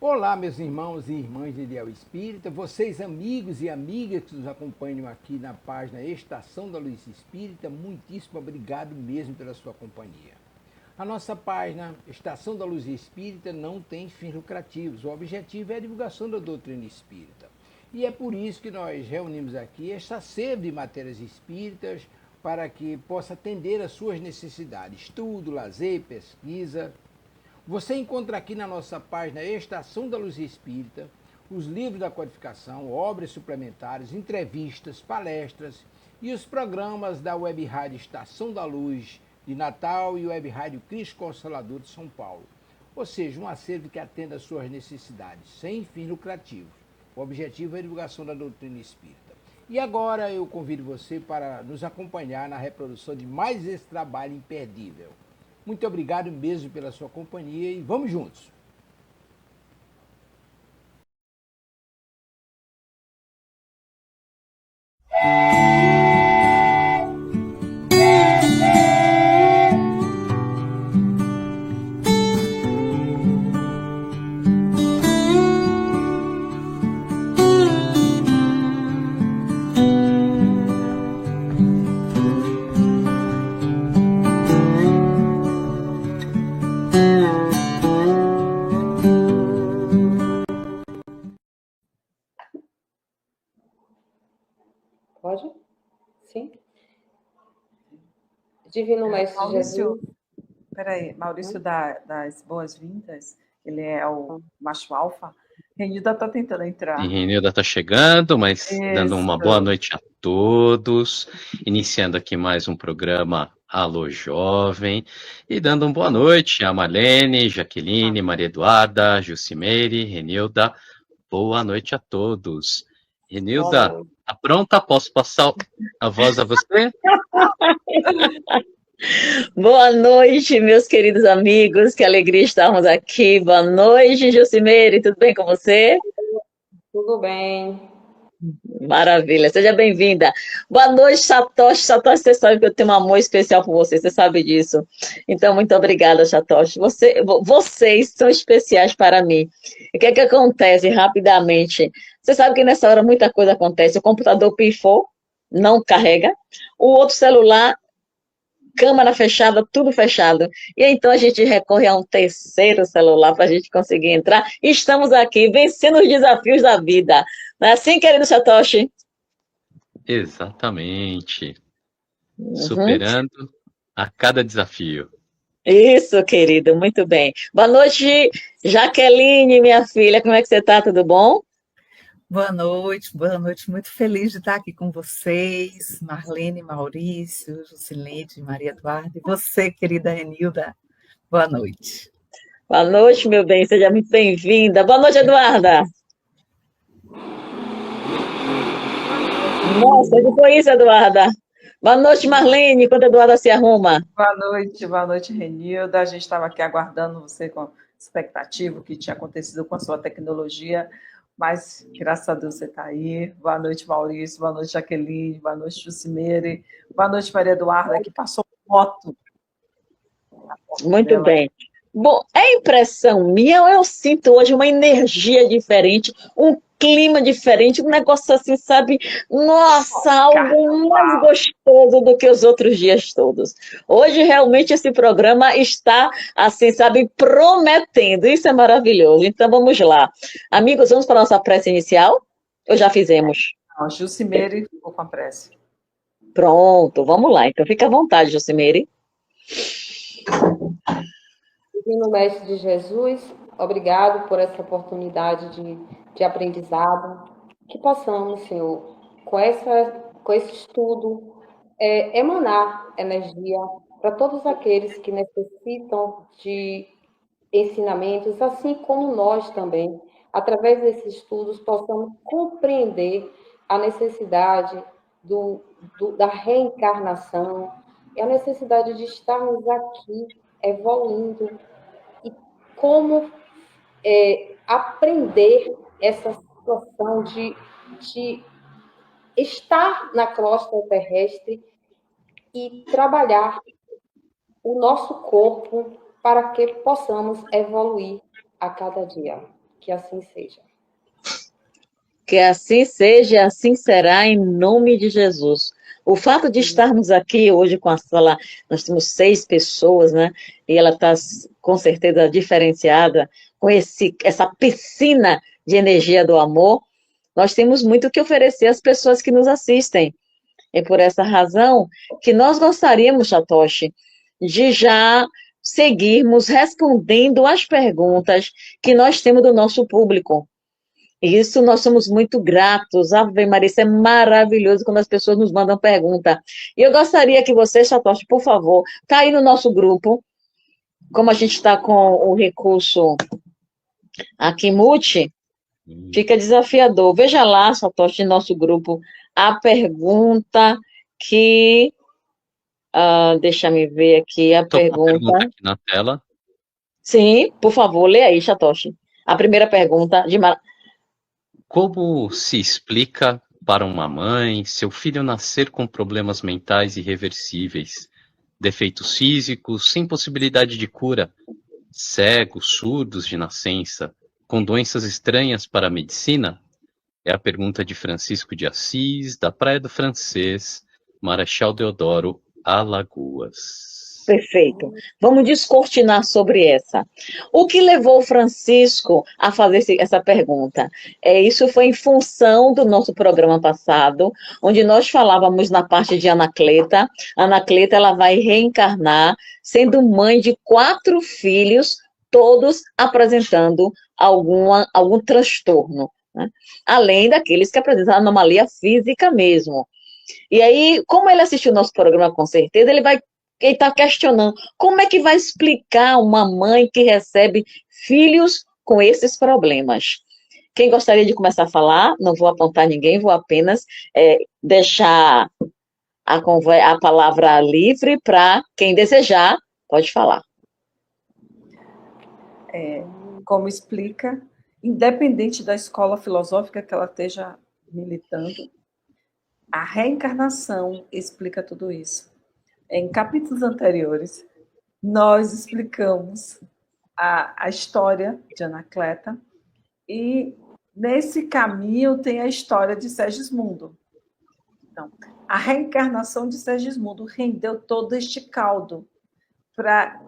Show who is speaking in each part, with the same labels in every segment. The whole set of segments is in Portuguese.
Speaker 1: Olá, meus irmãos e irmãs de Ideal Espírita, vocês amigos e amigas que nos acompanham aqui na página Estação da Luz Espírita, muitíssimo obrigado mesmo pela sua companhia. A nossa página Estação da Luz Espírita não tem fins lucrativos, o objetivo é a divulgação da doutrina espírita. E é por isso que nós reunimos aqui esta sede de matérias espíritas para que possa atender às suas necessidades, estudo, lazer, pesquisa. Você encontra aqui na nossa página Estação da Luz Espírita os livros da codificação, obras suplementares, entrevistas, palestras e os programas da Web Rádio Estação da Luz de Natal e Web Rádio Cristo Consolador de São Paulo. Ou seja, um acervo que atenda às suas necessidades, sem fins lucrativos. O objetivo é a divulgação da doutrina espírita. E agora eu convido você para nos acompanhar na reprodução de mais esse trabalho imperdível. Muito obrigado mesmo pela sua companhia e vamos juntos!
Speaker 2: Pode? Sim. Divino Mestre
Speaker 3: Maurício,
Speaker 2: Jesus.
Speaker 3: peraí, Maurício das boas-vindas, ele é o macho alfa. Renilda está tentando entrar.
Speaker 4: E Renilda está chegando, mas dando uma
Speaker 3: Isso.
Speaker 4: boa noite a todos. Iniciando aqui mais um programa Alô Jovem. E dando uma boa noite a Marlene, Jaqueline, Maria Eduarda, Jucimeire, Renilda. Boa noite a todos. Renilda, tá pronta? Posso passar a voz a você?
Speaker 5: Boa noite, meus queridos amigos, que alegria estarmos aqui. Boa noite, Jucimeire, tudo bem com você?
Speaker 2: Tudo bem.
Speaker 5: Maravilha, seja bem-vinda. Boa noite, Satoshi. Satoshi, você sabe que eu tenho um amor especial por você sabe disso. Então, muito obrigada, Satoshi. Vocês são especiais para mim. O que é que acontece rapidamente? Você sabe que nessa hora muita coisa acontece. O computador pifou, não carrega. O outro celular, câmera fechada, tudo fechado. E então a gente recorre a um terceiro celular para a gente conseguir entrar. E estamos aqui vencendo os desafios da vida. Não é assim, querido Satoshi?
Speaker 4: Exatamente. Superando a cada desafio.
Speaker 5: Isso, querido, muito bem. Boa noite, Jaqueline, minha filha. Como é que você está? Tudo bom?
Speaker 3: Boa noite. Muito feliz de estar aqui com vocês, Marlene, Maurício, Jusileide, Maria Eduarda e você, querida Renilda. Boa noite.
Speaker 5: Boa noite, meu bem, seja muito bem-vinda. Boa noite, Eduarda. Nossa, o que foi isso, Eduarda? Boa noite, Marlene, quando a Eduarda se arruma.
Speaker 3: Boa noite, Renilda. A gente estava aqui aguardando você com expectativa, o que tinha acontecido com a sua tecnologia, mas graças a Deus você está aí. Boa noite, Maurício. Boa noite, Jaqueline. Boa noite, Jucimeire. Boa noite, Maria Eduarda, que passou foto.
Speaker 5: Muito bem. Bom, é impressão minha ou eu sinto hoje uma energia diferente, um clima diferente, um negócio assim, sabe? Nossa, algo mais gostoso do que os outros dias todos. Hoje, realmente, esse programa está, assim, sabe, prometendo. Isso é maravilhoso. Então, vamos lá. Amigos, vamos para a nossa prece inicial? Ou já fizemos?
Speaker 3: Não, Jucimeire ficou com a prece.
Speaker 5: Pronto, vamos lá. Então, fica à vontade, Jucimeire.
Speaker 2: Divino Mestre de Jesus, obrigado por essa oportunidade de aprendizado. Que possamos, Senhor, com esse estudo, emanar energia para todos aqueles que necessitam de ensinamentos, assim como nós também, através desses estudos, possamos compreender a necessidade da reencarnação e a necessidade de estarmos aqui evoluindo e como aprender essa situação de estar na crosta terrestre e trabalhar o nosso corpo para que possamos evoluir a cada dia. Que assim seja.
Speaker 5: Que assim seja, assim será, em nome de Jesus. O fato de estarmos aqui hoje com a sala, nós temos 6 pessoas, né? E ela está com certeza diferenciada, com essa piscina de energia do amor. Nós temos muito o que oferecer às pessoas que nos assistem. É por essa razão que nós gostaríamos, Satoshi, de já seguirmos respondendo às perguntas que nós temos do nosso público. Isso nós somos muito gratos. Ave Maria, isso é maravilhoso quando as pessoas nos mandam pergunta. E eu gostaria que você, Satoshi, por favor, está aí no nosso grupo, como a gente está com o recurso aqui, Multi, fica desafiador. Veja lá, Satoshi, no nosso grupo, a pergunta que... deixa me ver aqui a
Speaker 4: Estou com a pergunta
Speaker 5: pergunta.
Speaker 4: aqui na tela.
Speaker 5: Sim, por favor, lê aí, Satoshi. A primeira pergunta de...
Speaker 4: Como se explica para uma mãe seu filho nascer com problemas mentais irreversíveis, defeitos físicos sem possibilidade de cura, cegos, surdos de nascença, com doenças estranhas para a medicina? É a pergunta de Francisco de Assis, da Praia do Francês, Marechal Deodoro, Alagoas.
Speaker 5: Perfeito. Vamos descortinar sobre essa. O que levou o Francisco a fazer essa pergunta? Isso foi em função do nosso programa passado, onde nós falávamos na parte de Anacleta. Anacleta, ela vai reencarnar sendo mãe de 4 filhos, todos apresentando algum transtorno, né? Além daqueles que apresentam anomalia física mesmo. E aí, como ele assistiu o nosso programa com certeza, ele está questionando como é que vai explicar uma mãe que recebe filhos com esses problemas. Quem gostaria de começar a falar? Não vou apontar ninguém, vou apenas deixar a palavra livre para quem desejar, pode falar.
Speaker 3: Como explica, independente da escola filosófica que ela esteja militando, a reencarnação explica tudo isso. Em capítulos anteriores, nós explicamos a história de Anacleta e nesse caminho tem a história de Segismundo. Então, a reencarnação de Segismundo rendeu todo este caldo para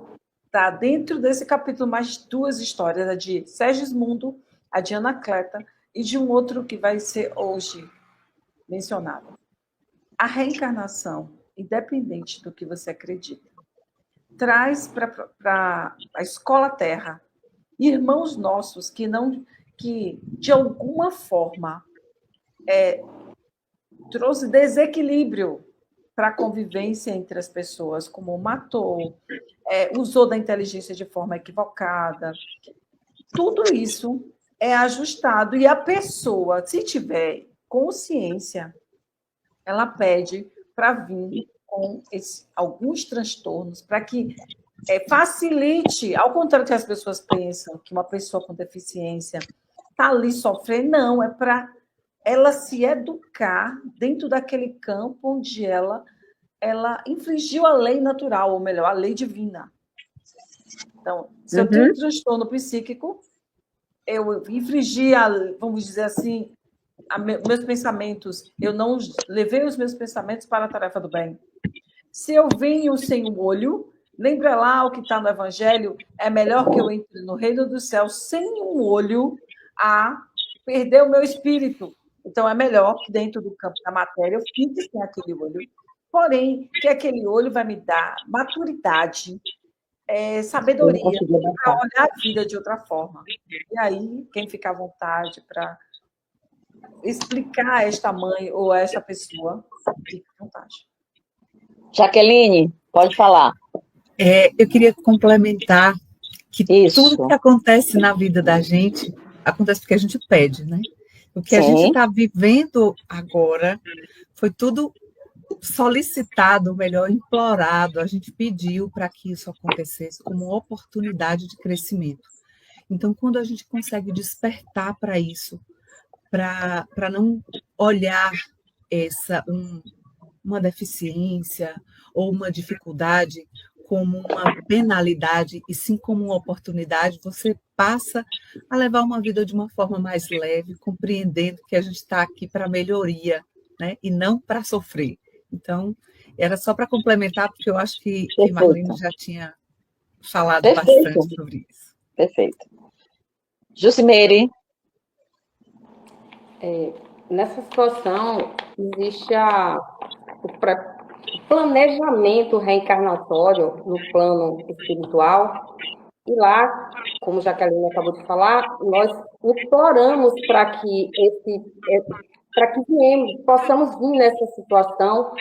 Speaker 3: estar dentro desse capítulo mais 2 histórias, a de Segismundo, a de Anacleta e de um outro que vai ser hoje mencionado. A reencarnação, independente do que você acredita, traz para a escola Terra irmãos nossos que de alguma forma trouxe desequilíbrio para a convivência entre as pessoas, como matou, usou da inteligência de forma equivocada. Tudo isso é ajustado e a pessoa, se tiver consciência, ela pede para vir com alguns transtornos, para que facilite, ao contrário do que as pessoas pensam, que uma pessoa com deficiência está ali sofrendo, não, é para ela se educar dentro daquele campo onde ela infringiu a lei natural, ou melhor, a lei divina. Então, se eu tenho um transtorno psíquico, eu infringi, vamos dizer assim, meus pensamentos, eu não levei os meus pensamentos para a tarefa do bem. Se eu venho sem um olho, lembra lá o que está no Evangelho, é melhor que eu entre no reino do céu sem um olho a perder o meu espírito. Então, é melhor que dentro do campo da matéria eu fique sem aquele olho, porém, que aquele olho vai me dar maturidade, sabedoria, para olhar a vida de outra forma. E aí, quem fica à vontade para explicar a esta mãe ou a esta pessoa, fica à vontade.
Speaker 5: Jaqueline, pode falar.
Speaker 6: Eu queria complementar que
Speaker 5: Isso.
Speaker 6: tudo que acontece na vida da gente, acontece porque a gente pede, né? O que a gente está vivendo agora foi tudo solicitado, ou melhor, implorado, a gente pediu para que isso acontecesse como uma oportunidade de crescimento. Então, quando a gente consegue despertar para isso, para não olhar uma deficiência ou uma dificuldade como uma penalidade, e sim como uma oportunidade, você passa a levar uma vida de uma forma mais leve, compreendendo que a gente está aqui para melhoria, né? E não para sofrer. Então, era só para complementar, porque eu acho que Marlene já tinha falado bastante sobre isso.
Speaker 5: Perfeito. Jucimeire.
Speaker 2: Nessa situação, existe o planejamento reencarnatório no plano espiritual, e lá, como Jaqueline acabou de falar, nós imploramos para que possamos vir nessa situação,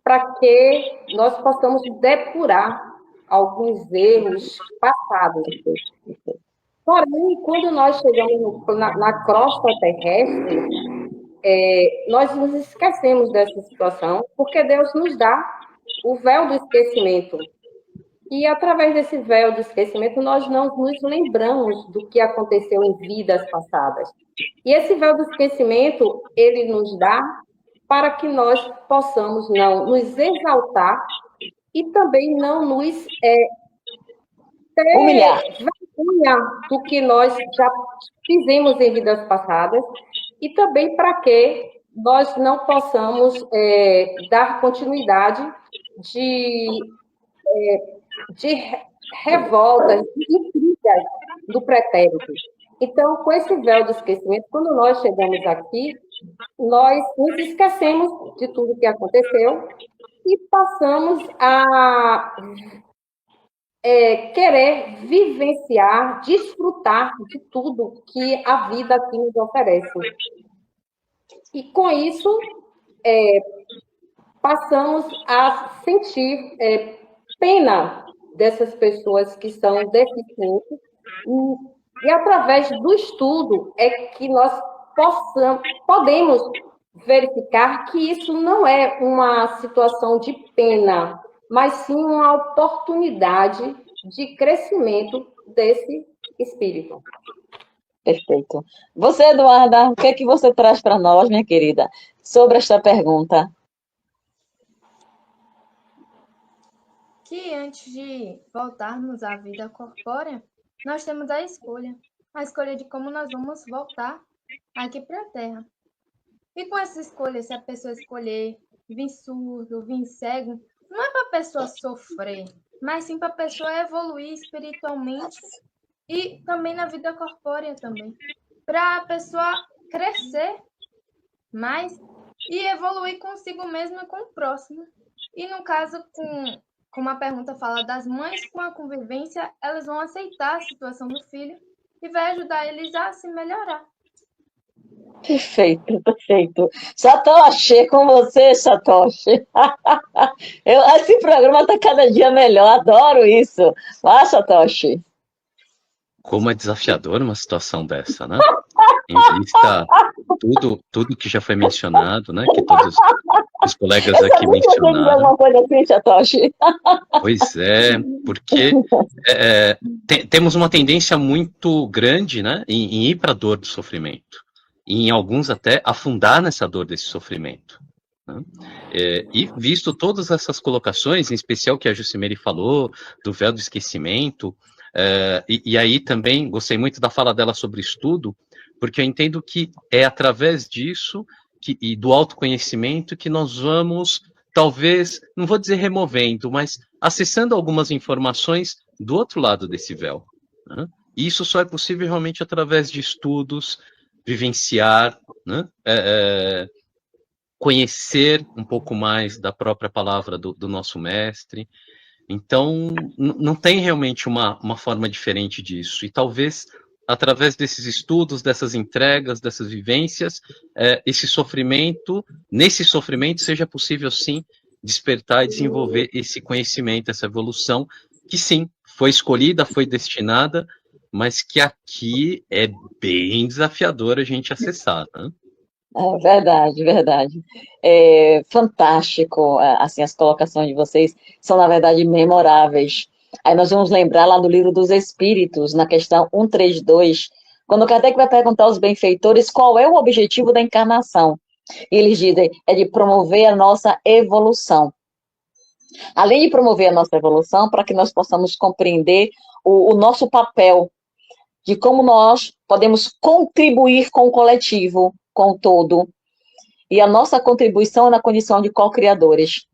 Speaker 2: para que nós possamos depurar alguns erros passados. Porém, quando nós chegamos na crosta terrestre, nós nos esquecemos dessa situação, porque Deus nos dá o véu do esquecimento. E, através desse véu do esquecimento, nós não nos lembramos do que aconteceu em vidas passadas. E esse véu do esquecimento, ele nos dá para que nós possamos não nos exaltar e também não nos
Speaker 5: humilhar
Speaker 2: vergonha do que nós já fizemos em vidas passadas, e também para que nós não possamos dar continuidade de revoltas, de intrigas do pretérito. Então, com esse véu do esquecimento, quando nós chegamos aqui, nós nos esquecemos de tudo que aconteceu e passamos a querer vivenciar, desfrutar de tudo que a vida aqui nos oferece. E, com isso, passamos a sentir pena dessas pessoas que são deficientes, e através do estudo é que nós podemos verificar que isso não é uma situação de pena, mas sim uma oportunidade de crescimento desse espírito.
Speaker 5: Perfeito. Você, Eduarda, o que é que você traz para nós, minha querida, sobre esta pergunta?
Speaker 7: Que antes de voltarmos à vida corpórea, nós temos a escolha de como nós vamos voltar aqui para a Terra. E com essa escolha, se a pessoa escolher vir surdo, vir cego, não é para a pessoa sofrer, mas sim para a pessoa evoluir espiritualmente e também na vida corpórea também. Para a pessoa crescer mais e evoluir consigo mesma e com o próximo. E no caso, como a pergunta fala das mães com a convivência, elas vão aceitar a situação do filho e vai ajudar eles a se melhorar.
Speaker 5: Perfeito, perfeito. Satoshi, com você, Satoshi. Esse programa está cada dia melhor, adoro isso. Vá, Satoshi.
Speaker 4: Como é desafiador uma situação dessa, né? Em vista tudo que já foi mencionado, né? Que todos os colegas aqui mencionaram.
Speaker 5: Alguma coisa assim, Satoshi?
Speaker 4: Pois é, porque temos uma tendência muito grande, né? Em ir para a dor do sofrimento. E em alguns até afundar nessa dor desse sofrimento. Né? E visto todas essas colocações, em especial que a Jucimeire falou, do véu do esquecimento, e aí também gostei muito da fala dela sobre estudo, porque eu entendo que é através disso e do autoconhecimento que nós vamos, talvez, não vou dizer removendo, mas acessando algumas informações do outro lado desse véu. Né? E isso só é possível realmente através de estudos, vivenciar, né? Conhecer um pouco mais da própria palavra do nosso mestre. Então, não tem realmente uma forma diferente disso. E talvez, através desses estudos, dessas entregas, dessas vivências, nesse sofrimento seja possível, sim, despertar e desenvolver esse conhecimento, essa evolução, que sim, foi escolhida, foi destinada, mas que aqui é bem desafiador a gente acessar, né?
Speaker 5: Verdade, verdade. Fantástico, assim, as colocações de vocês são, na verdade, memoráveis. Aí nós vamos lembrar lá do Livro dos Espíritos, na questão 132, quando Kardec vai perguntar aos benfeitores qual é o objetivo da encarnação. E eles dizem, é de promover a nossa evolução. Além de promover a nossa evolução, para que nós possamos compreender o nosso papel de como nós podemos contribuir com o coletivo, com o todo. E a nossa contribuição é na condição de co-criadores.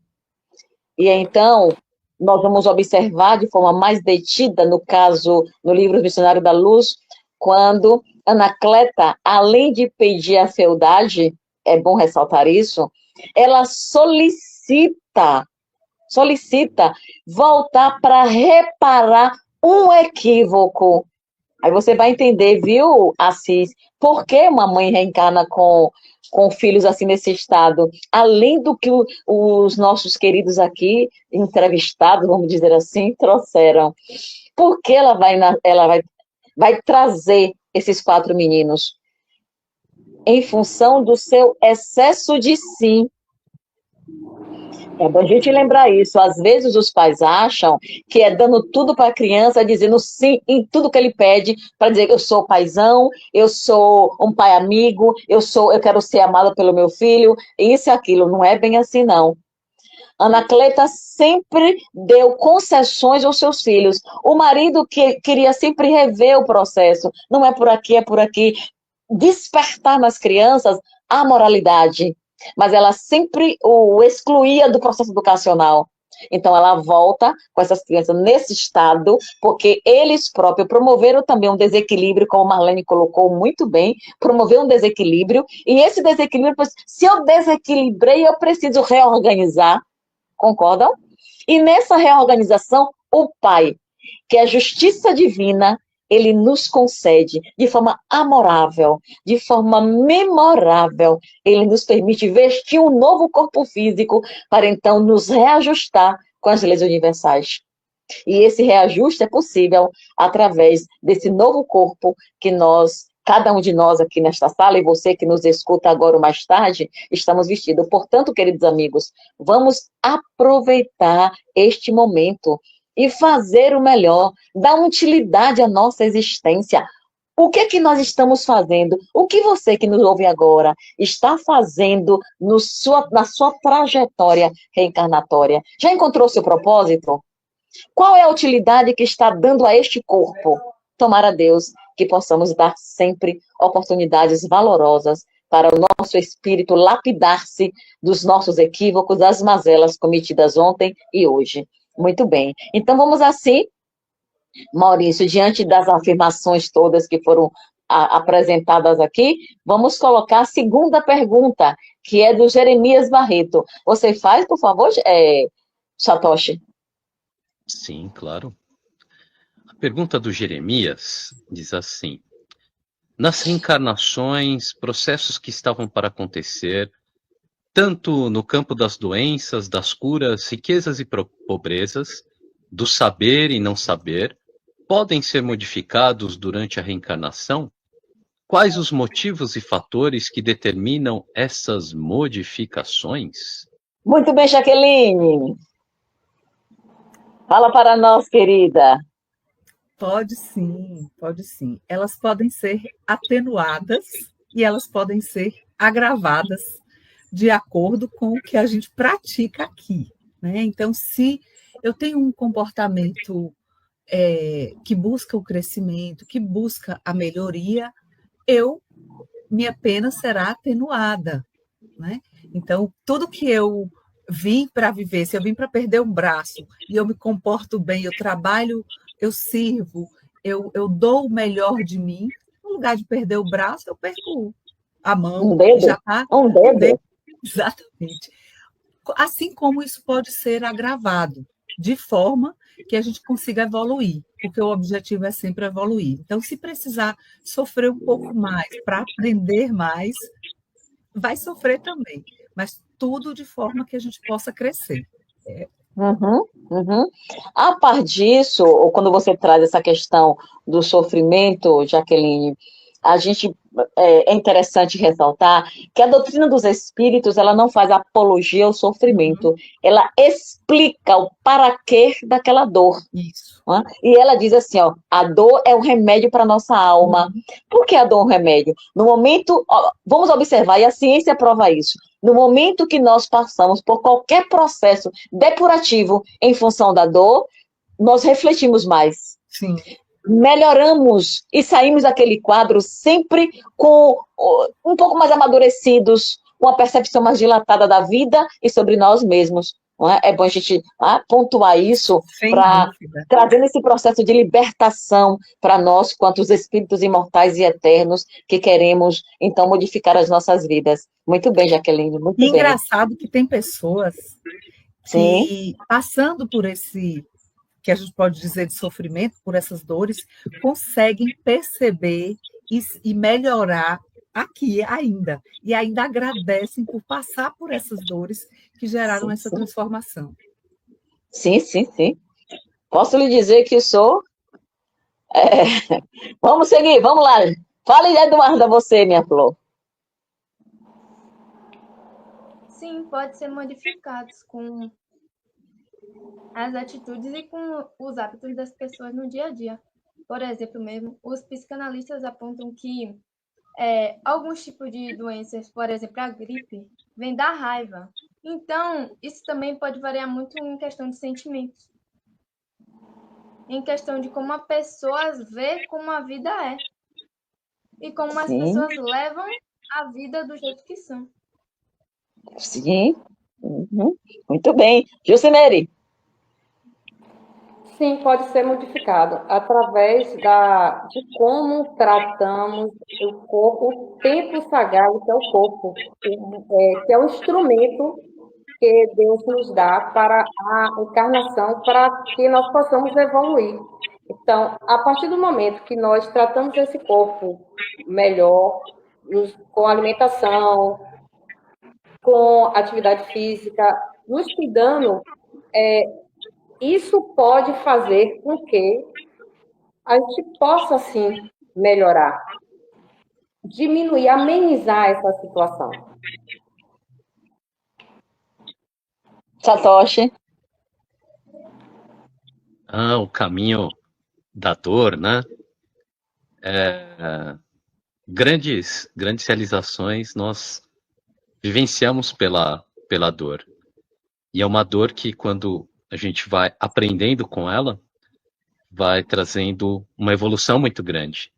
Speaker 5: E então, nós vamos observar de forma mais detida, no caso, no livro Missionário da Luz, quando Anacleta, além de pedir a fealdade, é bom ressaltar isso, ela solicita voltar para reparar um equívoco. Aí você vai entender, viu, Assis, por que uma mãe reencarna com filhos assim nesse estado? Além do que os nossos queridos aqui, entrevistados, vamos dizer assim, trouxeram. Por que ela vai trazer esses 4 meninos? Em função do seu excesso de si. É bom a gente lembrar isso. Às vezes os pais acham que é dando tudo para a criança, dizendo sim em tudo que ele pede, para dizer eu sou paizão, eu sou um pai amigo, eu quero ser amada pelo meu filho, isso e aquilo. Não é bem assim, não. Anacleta sempre deu concessões aos seus filhos. O marido que queria sempre rever o processo. Não é por aqui, é por aqui. Despertar nas crianças a moralidade. Mas ela sempre o excluía do processo educacional. Então, ela volta com essas crianças nesse estado, porque eles próprios promoveram também um desequilíbrio, como Marlene colocou muito bem, promover um desequilíbrio, e esse desequilíbrio, se eu desequilibrei, eu preciso reorganizar, concordam? E nessa reorganização, o Pai, que é a justiça divina, ele nos concede de forma amorável, de forma memorável. Ele nos permite vestir um novo corpo físico para então nos reajustar com as leis universais. E esse reajuste é possível através desse novo corpo que cada um de nós aqui nesta sala, e você que nos escuta agora ou mais tarde, estamos vestidos. Portanto, queridos amigos, vamos aproveitar este momento e fazer o melhor, dar utilidade à nossa existência. O que é que nós estamos fazendo? O que você que nos ouve agora está fazendo na sua trajetória reencarnatória? Já encontrou seu propósito? Qual é a utilidade que está dando a este corpo? Tomara a Deus que possamos dar sempre oportunidades valorosas para o nosso espírito lapidar-se dos nossos equívocos, das mazelas cometidas ontem e hoje. Muito bem. Então, vamos assim, Maurício, diante das afirmações todas que foram apresentadas aqui, vamos colocar a segunda pergunta, que é do Jeremias Barreto. Você faz, por favor, Satoshi?
Speaker 4: Sim, claro. A pergunta do Jeremias diz assim: nas reencarnações, processos que estavam para acontecer, tanto no campo das doenças, das curas, riquezas e pobrezas, do saber e não saber, podem ser modificados durante a reencarnação? Quais os motivos e fatores que determinam essas modificações?
Speaker 5: Muito bem, Jaqueline. Fala para nós, querida.
Speaker 6: Pode sim, pode sim. Elas podem ser atenuadas e elas podem ser agravadas de acordo com o que a gente pratica aqui, né? Então, se eu tenho um comportamento que busca o crescimento, que busca a melhoria, minha pena será atenuada, né? Então, tudo que eu vim para viver, se eu vim para perder um braço e eu me comporto bem, eu trabalho, eu sirvo, eu dou o melhor de mim, no lugar de perder o braço, eu perco a mão,
Speaker 5: Um dedo?
Speaker 6: já está
Speaker 5: Um dedo?
Speaker 6: Exatamente. Assim como isso pode ser agravado, de forma que a gente consiga evoluir, porque o objetivo é sempre evoluir. Então, se precisar sofrer um pouco mais para aprender mais, vai sofrer também, mas tudo de forma que a gente possa crescer.
Speaker 5: Uhum. A par disso, ou quando você traz essa questão do sofrimento, Jaqueline, é interessante ressaltar que a doutrina dos espíritos, ela não faz apologia ao sofrimento, ela explica o para quê daquela dor.
Speaker 6: Isso.
Speaker 5: Né? E ela diz assim, ó, a dor é um remédio para a nossa alma. Por que a dor é um remédio? No momento, vamos observar, e a ciência prova isso, no momento que nós passamos por qualquer processo depurativo em função da dor, nós refletimos mais.
Speaker 6: Sim.
Speaker 5: melhoramos e saímos daquele quadro sempre com um pouco mais amadurecidos, com a percepção mais dilatada da vida e sobre nós mesmos. Não é? É bom a gente pontuar isso
Speaker 6: Sem
Speaker 5: para
Speaker 6: dúvida.
Speaker 5: trazendo esse processo de libertação para nós, quanto os espíritos imortais e eternos que queremos, então, modificar as nossas vidas. Muito bem, Jaqueline, muito
Speaker 6: E
Speaker 5: bem.
Speaker 6: engraçado que tem pessoas
Speaker 5: Sim,
Speaker 6: que, passando por esse, que a gente pode dizer de sofrimento, por essas dores, conseguem perceber e melhorar aqui ainda. E ainda agradecem por passar por essas dores que geraram
Speaker 5: sim,
Speaker 6: essa
Speaker 5: sim.
Speaker 6: transformação.
Speaker 5: Sim, sim, sim. Posso lhe dizer que sou... Vamos seguir, vamos lá. Fale, Eduarda, você, minha flor.
Speaker 7: Sim, pode ser modificados com as atitudes e com os hábitos das pessoas no dia a dia. Por exemplo, mesmo, os psicanalistas apontam que alguns tipos de doenças, por exemplo, a gripe, vem da raiva. Então, isso também pode variar muito em questão de sentimentos, em questão de como a pessoa vê como a vida é e como as
Speaker 5: Sim,
Speaker 7: pessoas levam a vida do jeito que são.
Speaker 5: sim. Uhum. Muito bem. Jucimere.
Speaker 2: Sim, pode ser modificado através de como tratamos o corpo, o templo sagrado que é o corpo, que é o instrumento que Deus nos dá para a encarnação, para que nós possamos evoluir. Então, a partir do momento que nós tratamos esse corpo melhor, com alimentação, com atividade física, nos cuidando, isso pode fazer com que a gente possa, sim, melhorar, diminuir, amenizar essa situação.
Speaker 5: Satoshi.
Speaker 4: O caminho da dor, né? Grandes realizações nós vivenciamos pela dor. E é uma dor que, quando a gente vai aprendendo com ela, vai trazendo uma evolução muito grande.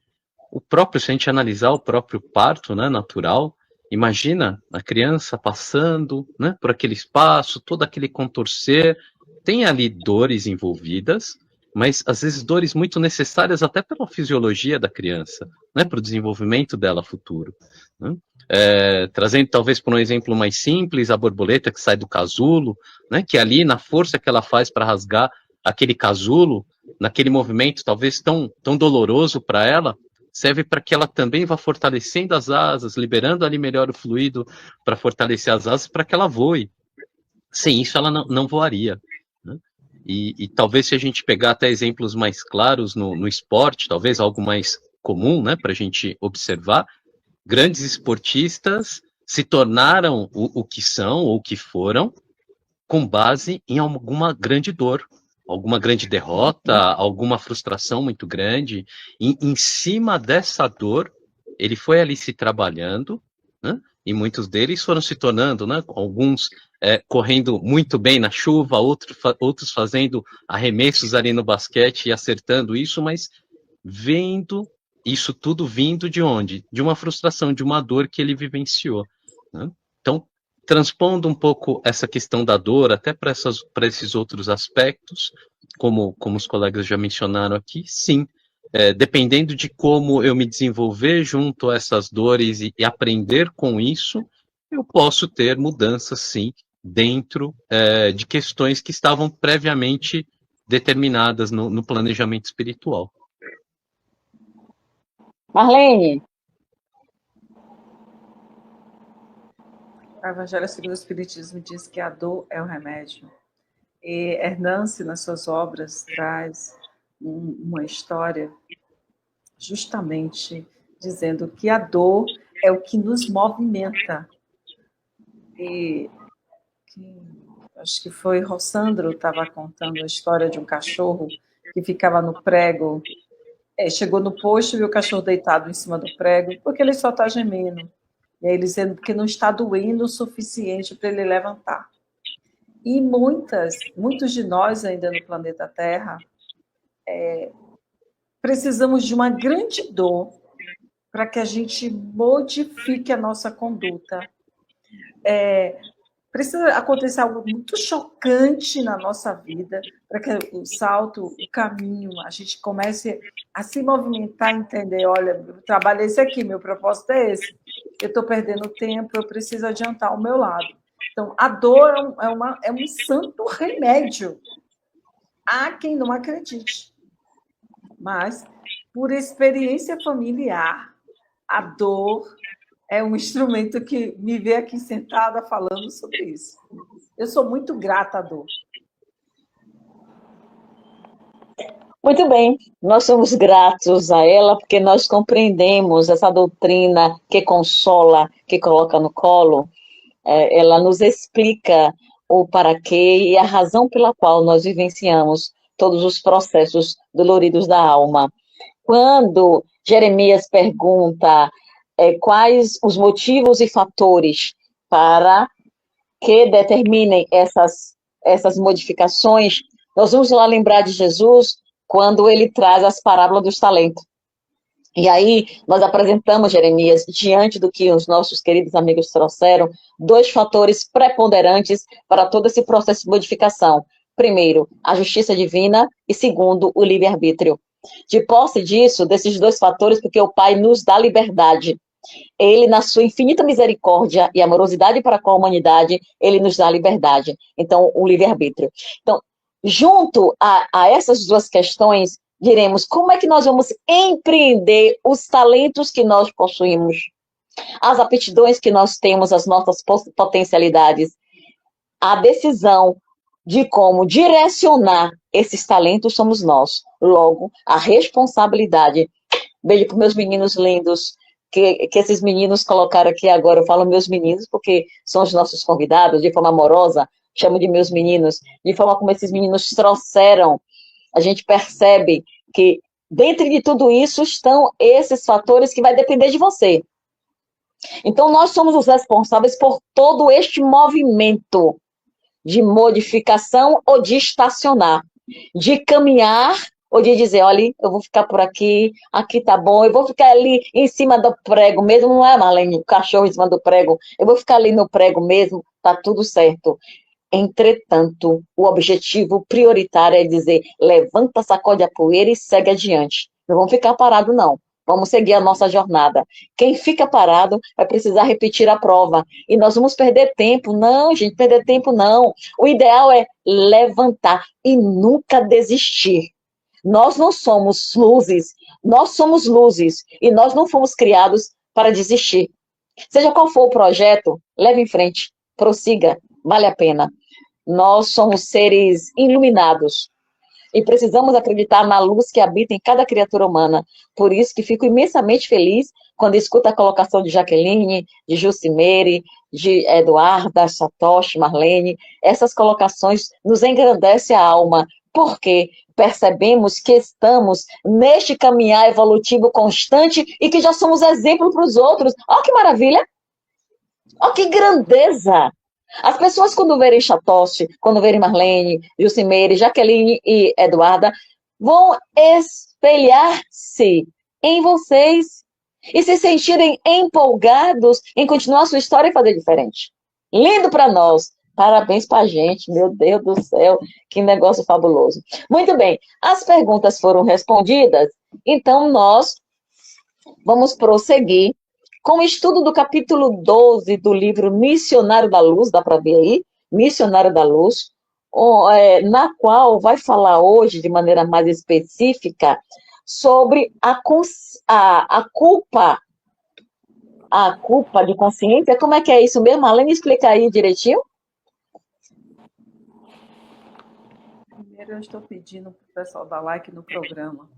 Speaker 4: Se a gente analisar o próprio parto, né, natural, imagina a criança passando, né, por aquele espaço, todo aquele contorcer, tem ali dores envolvidas, mas às vezes dores muito necessárias até pela fisiologia da criança, né, para o desenvolvimento dela futuro. Né? Trazendo talvez por um exemplo mais simples, a borboleta que sai do casulo, né, que ali na força que ela faz para rasgar aquele casulo, naquele movimento talvez tão doloroso para ela, serve para que ela também vá fortalecendo as asas, liberando ali melhor o fluido para fortalecer as asas, para que ela voe. Sem isso, ela não voaria. Né? E talvez se a gente pegar até exemplos mais claros no esporte, talvez algo mais comum, né, para a gente observar, grandes esportistas se tornaram o que são ou o que foram com base em alguma grande dor, alguma grande derrota, alguma frustração muito grande. Em cima dessa dor, ele foi ali se trabalhando, né? E muitos deles foram se tornando, né? Alguns correndo muito bem na chuva, outros fazendo arremessos ali no basquete e acertando isso, mas vendo isso tudo vindo de onde? De uma frustração, de uma dor que ele vivenciou. Né? Então, transpondo um pouco essa questão da dor até para esses outros aspectos, como os colegas já mencionaram aqui, sim, dependendo de como eu me desenvolver junto a essas dores e aprender com isso, eu posso ter mudanças, sim, dentro de questões que estavam previamente determinadas no planejamento espiritual.
Speaker 5: Marlene.
Speaker 3: O Evangelho segundo o Espiritismo diz que a dor é o remédio. E Hernance, nas suas obras, traz uma história justamente dizendo que a dor é o que nos movimenta. E acho que foi Rossandro estava contando a história de um cachorro que ficava no prego, chegou no posto e viu o cachorro deitado em cima do prego, porque ele só está gemendo. E aí ele dizendo que não está doendo o suficiente para ele levantar. E muitos de nós ainda no planeta Terra precisamos de uma grande dor para que a gente modifique a nossa conduta. Precisa acontecer algo muito chocante na nossa vida para que o salto, o caminho, a gente comece a se movimentar, entender, olha, o trabalho é esse aqui, meu propósito é esse, eu estou perdendo tempo, eu preciso adiantar o meu lado. Então, a dor é um santo remédio. Há quem não acredite. Mas, por experiência familiar, a dor é um instrumento que me vê aqui sentada falando sobre isso. Eu sou muito grata à dor.
Speaker 5: Muito bem, nós somos gratos a ela porque nós compreendemos essa doutrina que consola, que coloca no colo. Ela nos explica o para quê e a razão pela qual nós vivenciamos todos os processos doloridos da alma. Quando Jeremias pergunta quais os motivos e fatores para que determinem essas modificações, nós vamos lá lembrar de Jesus quando ele traz as parábolas dos talentos. E aí, nós apresentamos, Jeremias, diante do que os nossos queridos amigos trouxeram, dois fatores preponderantes para todo esse processo de modificação. Primeiro, a justiça divina e segundo, o livre-arbítrio. De posse disso, desses dois fatores, porque o Pai nos dá liberdade. Ele, na sua infinita misericórdia e amorosidade para com a humanidade, ele nos dá liberdade. Então, o livre-arbítrio. Então, junto a essas duas questões, diremos como é que nós vamos empreender os talentos que nós possuímos, as aptidões que nós temos, as nossas potencialidades, a decisão de como direcionar esses talentos somos nós. Logo, a responsabilidade. Beijo para meus meninos lindos, que esses meninos colocaram aqui agora. Eu falo meus meninos porque são os nossos convidados, de forma amorosa, chamo de meus meninos, de forma como esses meninos trouxeram. A gente percebe que dentro de tudo isso estão esses fatores que vai depender de você. Então, nós somos os responsáveis por todo este movimento de modificação ou de estacionar, de caminhar ou de dizer, olha, eu vou ficar por aqui, aqui tá bom, eu vou ficar ali em cima do prego mesmo, não é, Marlene, o cachorro em cima do prego, eu vou ficar ali no prego mesmo, tá tudo certo. Entretanto, o objetivo prioritário é dizer, levanta, sacode a poeira e segue adiante. Não vamos ficar parado, não. Vamos seguir a nossa jornada. Quem fica parado vai precisar repetir a prova. E nós vamos perder tempo. Não, gente, perder tempo não. O ideal é levantar e nunca desistir. Nós não somos luzes, nós somos luzes. E nós não fomos criados para desistir. Seja qual for o projeto, leve em frente, prossiga, vale a pena. Nós somos seres iluminados e precisamos acreditar na luz que habita em cada criatura humana. Por isso que fico imensamente feliz quando escuto a colocação de Jaqueline, de Jucimere, de Eduarda, Satoshi, Marlene. Essas colocações nos engrandecem a alma, porque percebemos que estamos neste caminhar evolutivo constante e que já somos exemplo para os outros. Olha que maravilha! Olha que grandeza! As pessoas, quando verem Satoshi, quando verem Marlene, Jucimere, Jaqueline e Eduarda, vão espelhar-se em vocês e se sentirem empolgados em continuar a sua história e fazer diferente. Lindo para nós. Parabéns para a gente. Meu Deus do céu, que negócio fabuloso. Muito bem, as perguntas foram respondidas, então nós vamos prosseguir com o estudo do capítulo 12 do livro Missionário da Luz, dá para ver aí? Missionário da Luz, na qual vai falar hoje, de maneira mais específica, sobre a culpa de consciência. Como é que é isso mesmo? Além de explicar aí direitinho.
Speaker 3: Primeiro, eu estou pedindo para o pessoal dar like no programa.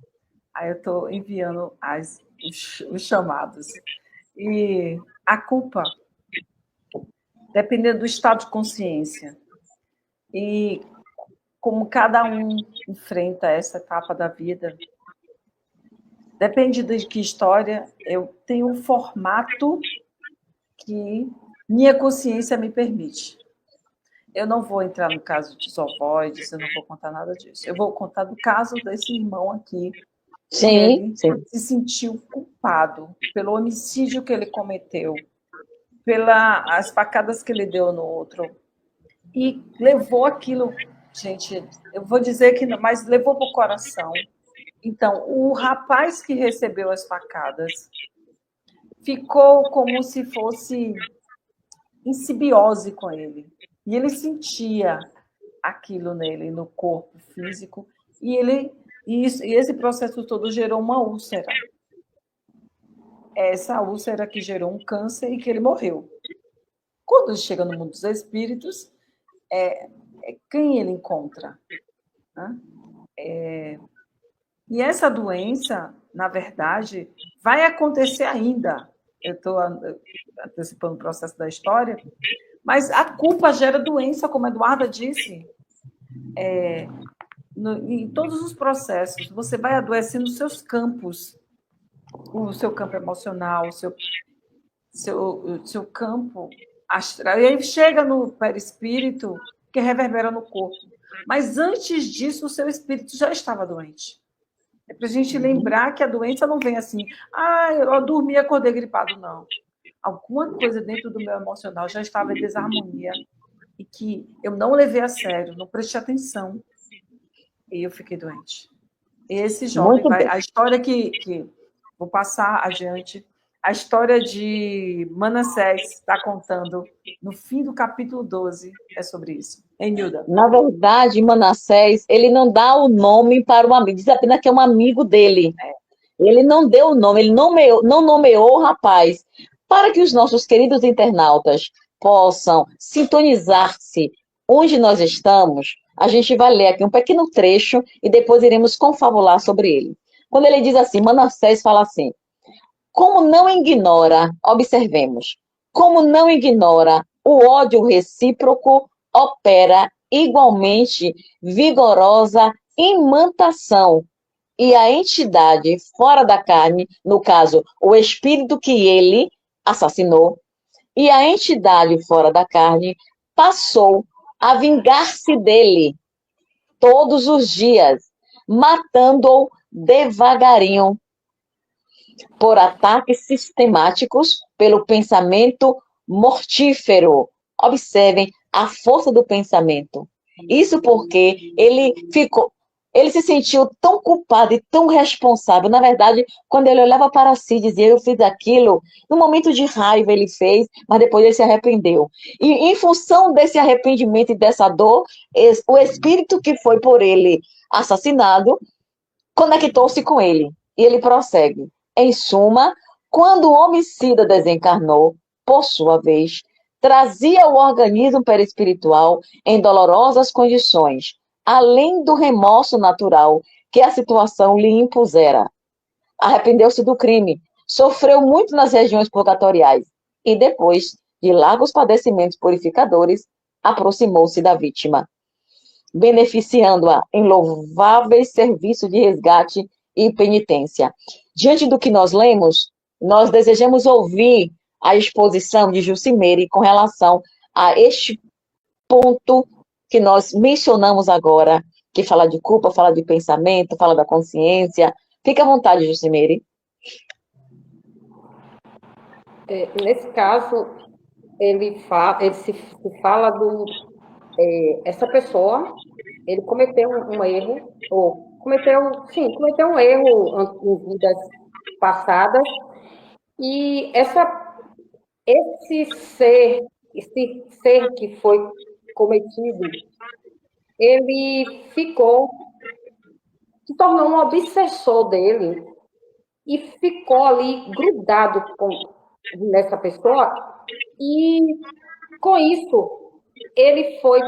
Speaker 3: Aí eu estou enviando os chamados. E a culpa, dependendo do estado de consciência e como cada um enfrenta essa etapa da vida, depende de que história, eu tenho um formato que minha consciência me permite. Eu não vou entrar no caso dos ovoides, eu não vou contar nada disso. Eu vou contar do caso desse irmão aqui,
Speaker 5: Sim, sim.
Speaker 3: Se sentiu culpado pelo homicídio que ele cometeu, pelas facadas que ele deu no outro. E levou aquilo, gente, eu vou dizer que não, mas levou para o coração. Então, o rapaz que recebeu as facadas ficou como se fosse em simbiose com ele. E ele sentia aquilo nele, no corpo físico, e esse processo todo gerou uma úlcera. Essa úlcera que gerou um câncer e que ele morreu. Quando ele chega no mundo dos espíritos, quem ele encontra? Né? E essa doença, na verdade, vai acontecer ainda. Eu estou antecipando o processo da história, mas a culpa gera doença, como a Eduarda disse. Em todos os processos, você vai adoecer nos seus campos. O seu campo emocional, o seu campo astral. E aí chega no perispírito, que reverbera no corpo. Mas antes disso, o seu espírito já estava doente. É para a gente lembrar que a doença não vem assim, eu dormi e acordei gripado, não. Alguma coisa dentro do meu emocional já estava em desarmonia e que eu não levei a sério, não prestei atenção e eu fiquei doente. Esse jovem a história que vou passar adiante, a história de Manassés está contando no fim do capítulo 12, é sobre isso. Hein, Nilda?
Speaker 5: Na verdade, Manassés, ele não dá o nome para um amigo, diz apenas que é um amigo dele. Ele não deu o nome, ele não nomeou o rapaz, para que os nossos queridos internautas possam sintonizar-se onde nós estamos. A gente vai ler aqui um pequeno trecho e depois iremos confabular sobre ele. Quando ele diz assim, Manassés fala assim: como não ignora, observemos, como não ignora, o ódio recíproco opera igualmente vigorosa imantação, e a entidade fora da carne, no caso, o espírito que ele assassinou, e a entidade fora da carne passou a vingar-se dele todos os dias, matando-o devagarinho, por ataques sistemáticos, pelo pensamento mortífero. Observem a força do pensamento. Isso porque ele se sentiu tão culpado e tão responsável. Na verdade, quando ele olhava para si, dizia, eu fiz aquilo, no momento de raiva ele fez, mas depois ele se arrependeu. E em função desse arrependimento e dessa dor, o espírito que foi por ele assassinado conectou-se com ele. E ele prossegue. Em suma, quando o homicida desencarnou, por sua vez, trazia o organismo perispiritual em dolorosas condições, além do remorso natural que a situação lhe impusera. Arrependeu-se do crime, sofreu muito nas regiões purgatoriais e, depois de largos padecimentos purificadores, aproximou-se da vítima, beneficiando-a em louváveis serviços de resgate e penitência. Diante do que nós lemos, nós desejamos ouvir a exposição de Jucimeire com relação a este ponto que nós mencionamos agora, que fala de culpa, fala de pensamento, fala da consciência. Fique à vontade, Jucimeire.
Speaker 2: Nesse caso, ele se fala essa pessoa, ele cometeu um erro, ou cometeu um erro em vidas passadas, e esse ser que foi cometido, ele se tornou um obsessor dele, e ficou ali grudado nessa pessoa, e com isso ele foi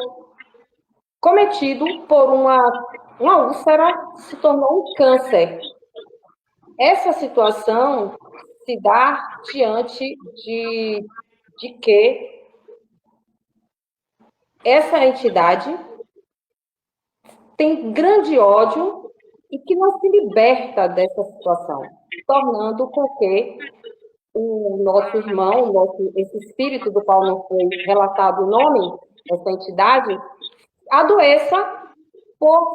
Speaker 2: cometido por uma úlcera, se tornou um câncer. Essa situação se dá diante de que essa entidade tem grande ódio e que não se liberta dessa situação, tornando com que o nosso irmão, esse espírito do qual não foi relatado o nome, essa entidade, adoeça por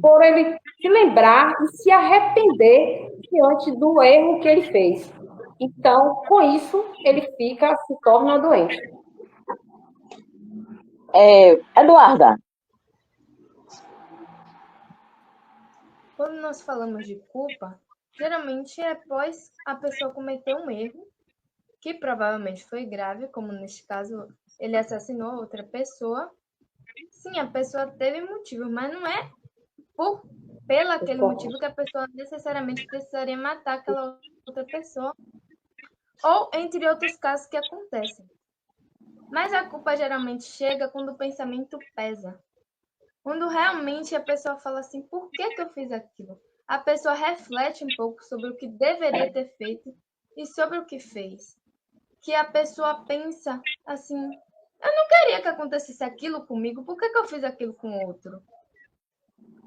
Speaker 2: por ele se lembrar e se arrepender diante do erro que ele fez. Então, com isso, ele se torna doente.
Speaker 5: Eduarda.
Speaker 7: Quando nós falamos de culpa, geralmente é após a pessoa cometer um erro, que provavelmente foi grave, como neste caso ele assassinou outra pessoa. Sim, a pessoa teve motivo, mas não é pelo aquele motivo que a pessoa necessariamente precisaria matar aquela outra pessoa, ou entre outros casos que acontecem. Mas a culpa geralmente chega quando o pensamento pesa. Quando realmente a pessoa fala assim, por que eu fiz aquilo? A pessoa reflete um pouco sobre o que deveria ter feito e sobre o que fez. Que a pessoa pensa assim, eu não queria que acontecesse aquilo comigo, por que eu fiz aquilo com outro?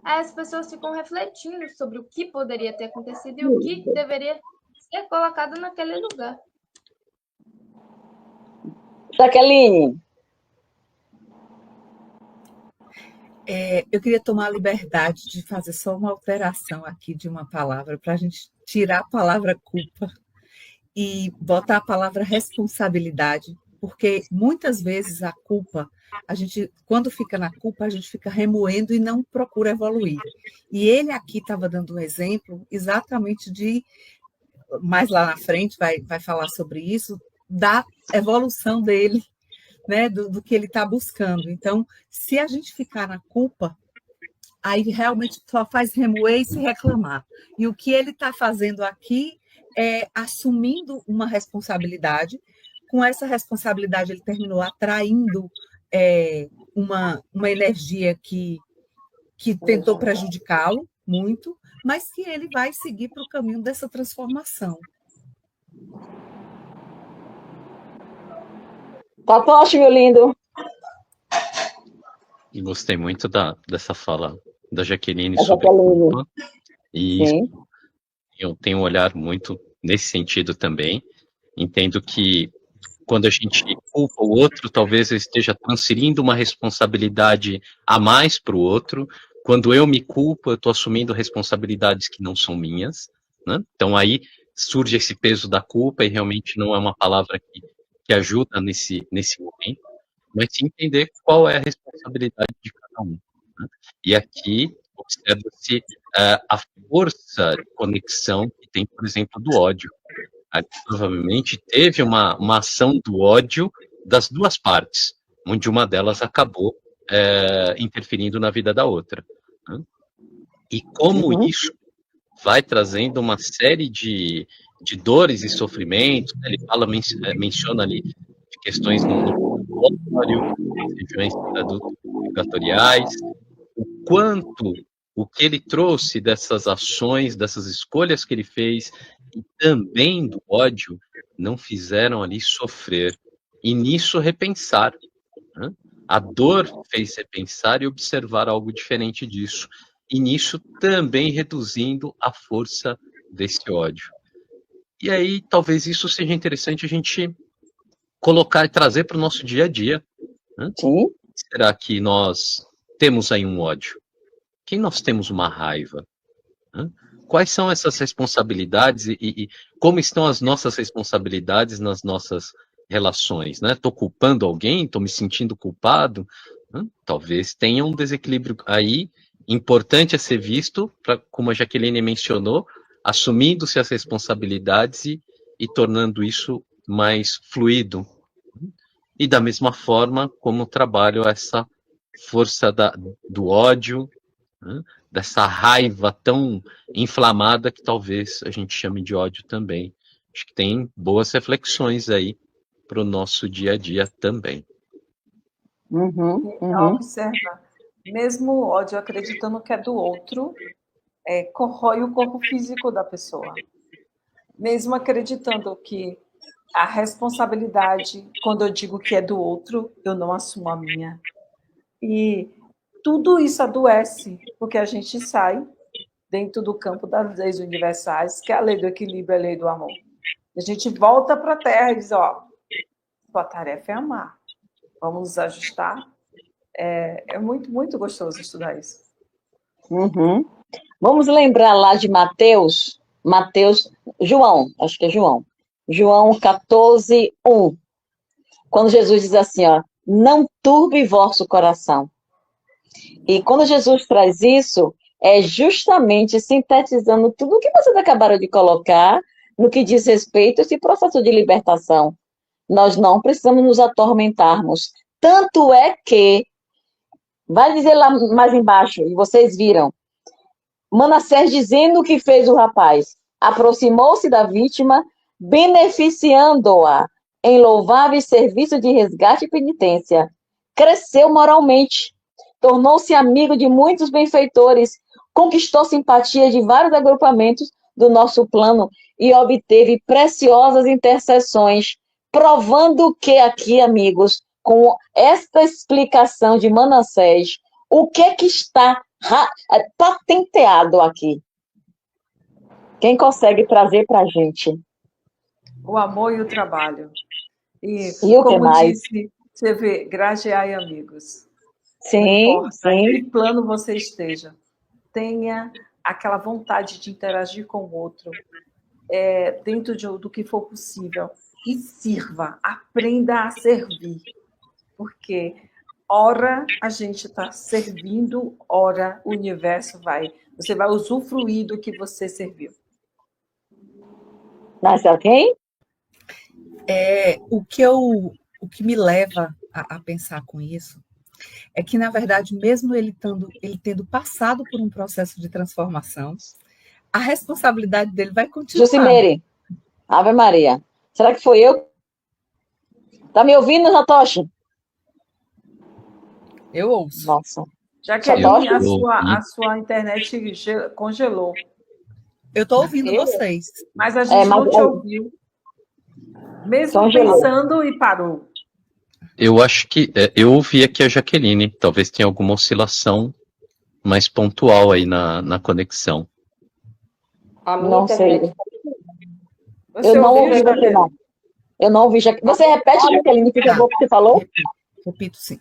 Speaker 7: Aí as pessoas ficam refletindo sobre o que poderia ter acontecido e o que deveria ser colocado naquele lugar.
Speaker 5: Jaqueline.
Speaker 6: Eu queria tomar a liberdade de fazer só uma alteração aqui de uma palavra, para a gente tirar a palavra culpa e botar a palavra responsabilidade, porque muitas vezes a culpa, quando fica na culpa, a gente fica remoendo e não procura evoluir. E ele aqui estava dando um exemplo exatamente mais lá na frente, vai falar sobre isso, da evolução dele, né, do que ele está buscando. Então, se a gente ficar na culpa, aí realmente só faz remoer e se reclamar. E o que ele está fazendo aqui é assumindo uma responsabilidade. Com essa responsabilidade, ele terminou atraindo uma energia que tentou prejudicá-lo muito, mas que ele vai seguir para o caminho dessa transformação.
Speaker 5: Tatoshi, meu lindo.
Speaker 4: E gostei muito dessa fala da Jaqueline sobre a culpa. E
Speaker 5: Sim.
Speaker 4: eu tenho um olhar muito nesse sentido também. Entendo que quando a gente culpa o outro, talvez eu esteja transferindo uma responsabilidade a mais para o outro. Quando eu me culpo, eu estou assumindo responsabilidades que não são minhas, né? Então aí surge esse peso da culpa e realmente não é uma palavra que ajuda nesse momento, mas sim entender qual é a responsabilidade de cada um, né? E aqui observa-se a força de conexão que tem, por exemplo, do ódio. Provavelmente teve uma ação do ódio das duas partes, onde uma delas acabou interferindo na vida da outra, né? E como isso vai trazendo uma série de dores e sofrimentos, né? Ele menciona ali de questões no purgatório, regiões purgatoriais, o quanto o que ele trouxe dessas ações, dessas escolhas que ele fez, e também do ódio, não fizeram ali sofrer, e nisso repensar, né? A dor fez repensar e observar algo diferente disso, e nisso também reduzindo a força desse ódio. E aí, talvez isso seja interessante a gente colocar e trazer para o nosso dia a dia, né?
Speaker 5: Sim.
Speaker 4: Será que nós temos aí um ódio? Quem nós temos uma raiva? Né? Quais são essas responsabilidades e como estão as nossas responsabilidades nas nossas relações? Né? Estou culpando alguém? Estou me sentindo culpado? Né? Talvez tenha um desequilíbrio aí importante a ser visto, como a Jaqueline mencionou, assumindo-se as responsabilidades e tornando isso mais fluido. E da mesma forma como trabalho essa força do ódio, né? Dessa raiva tão inflamada que talvez a gente chame de ódio também. Acho que tem boas reflexões aí para o nosso dia a dia também.
Speaker 3: Observa, mesmo o ódio acreditando que é do outro, corrói o corpo físico da pessoa. Mesmo acreditando que a responsabilidade, quando eu digo que é do outro, eu não assumo a minha. E tudo isso adoece, porque a gente sai dentro do campo das leis universais, que é a lei do equilíbrio, a lei do amor. A gente volta para a Terra e diz, sua tarefa é amar. Vamos nos ajustar. É muito, muito gostoso estudar isso.
Speaker 5: Uhum. Vamos lembrar lá de João, acho que é João 14, 1, quando Jesus diz assim, ó, não turbe vosso coração. E quando Jesus traz isso, é justamente sintetizando tudo o que vocês acabaram de colocar no que diz respeito a esse processo de libertação. Nós não precisamos nos atormentarmos. Tanto é que, vai dizer lá mais embaixo, e vocês viram, Manassés dizendo o que fez o rapaz. Aproximou-se da vítima, beneficiando-a em louváveis serviços de resgate e penitência. Cresceu moralmente, tornou-se amigo de muitos benfeitores, conquistou simpatia de vários agrupamentos do nosso plano e obteve preciosas intercessões, provando que aqui, amigos, com esta explicação de Manassés, o que está patenteado aqui? Quem consegue trazer para a gente?
Speaker 3: O amor e o trabalho. E
Speaker 5: o que mais?
Speaker 3: Disse, você vê, grajeai amigos.
Speaker 5: Sim, sim.
Speaker 3: Em que plano você esteja, tenha aquela vontade de interagir com o outro, dentro do que for possível, e sirva, aprenda a servir, porque ora a gente está servindo, ora o universo você vai usufruir do que você serviu.
Speaker 5: Mas alguém?
Speaker 6: O que me leva a pensar com isso é que, na verdade, mesmo ele tendo passado por um processo de transformação, a responsabilidade dele vai continuar.
Speaker 5: Jucimeire, Ave Maria. Será que foi eu? Tá me ouvindo, Satoshi?
Speaker 6: Eu ouço.
Speaker 5: Nossa.
Speaker 3: Jaqueline, a sua internet congelou.
Speaker 6: Eu estou ouvindo vocês.
Speaker 3: Mas a gente não te ouviu. Mesmo pensando e parou.
Speaker 4: Eu acho que eu ouvi aqui a Jaqueline. Talvez tenha alguma oscilação mais pontual aí na conexão.
Speaker 2: A minha
Speaker 5: não
Speaker 2: internet.
Speaker 5: Sei. Eu não ouvi você, não. Eu não ouvi. Você repete, Jaqueline, por favor, o que você falou?
Speaker 6: Repito, sim.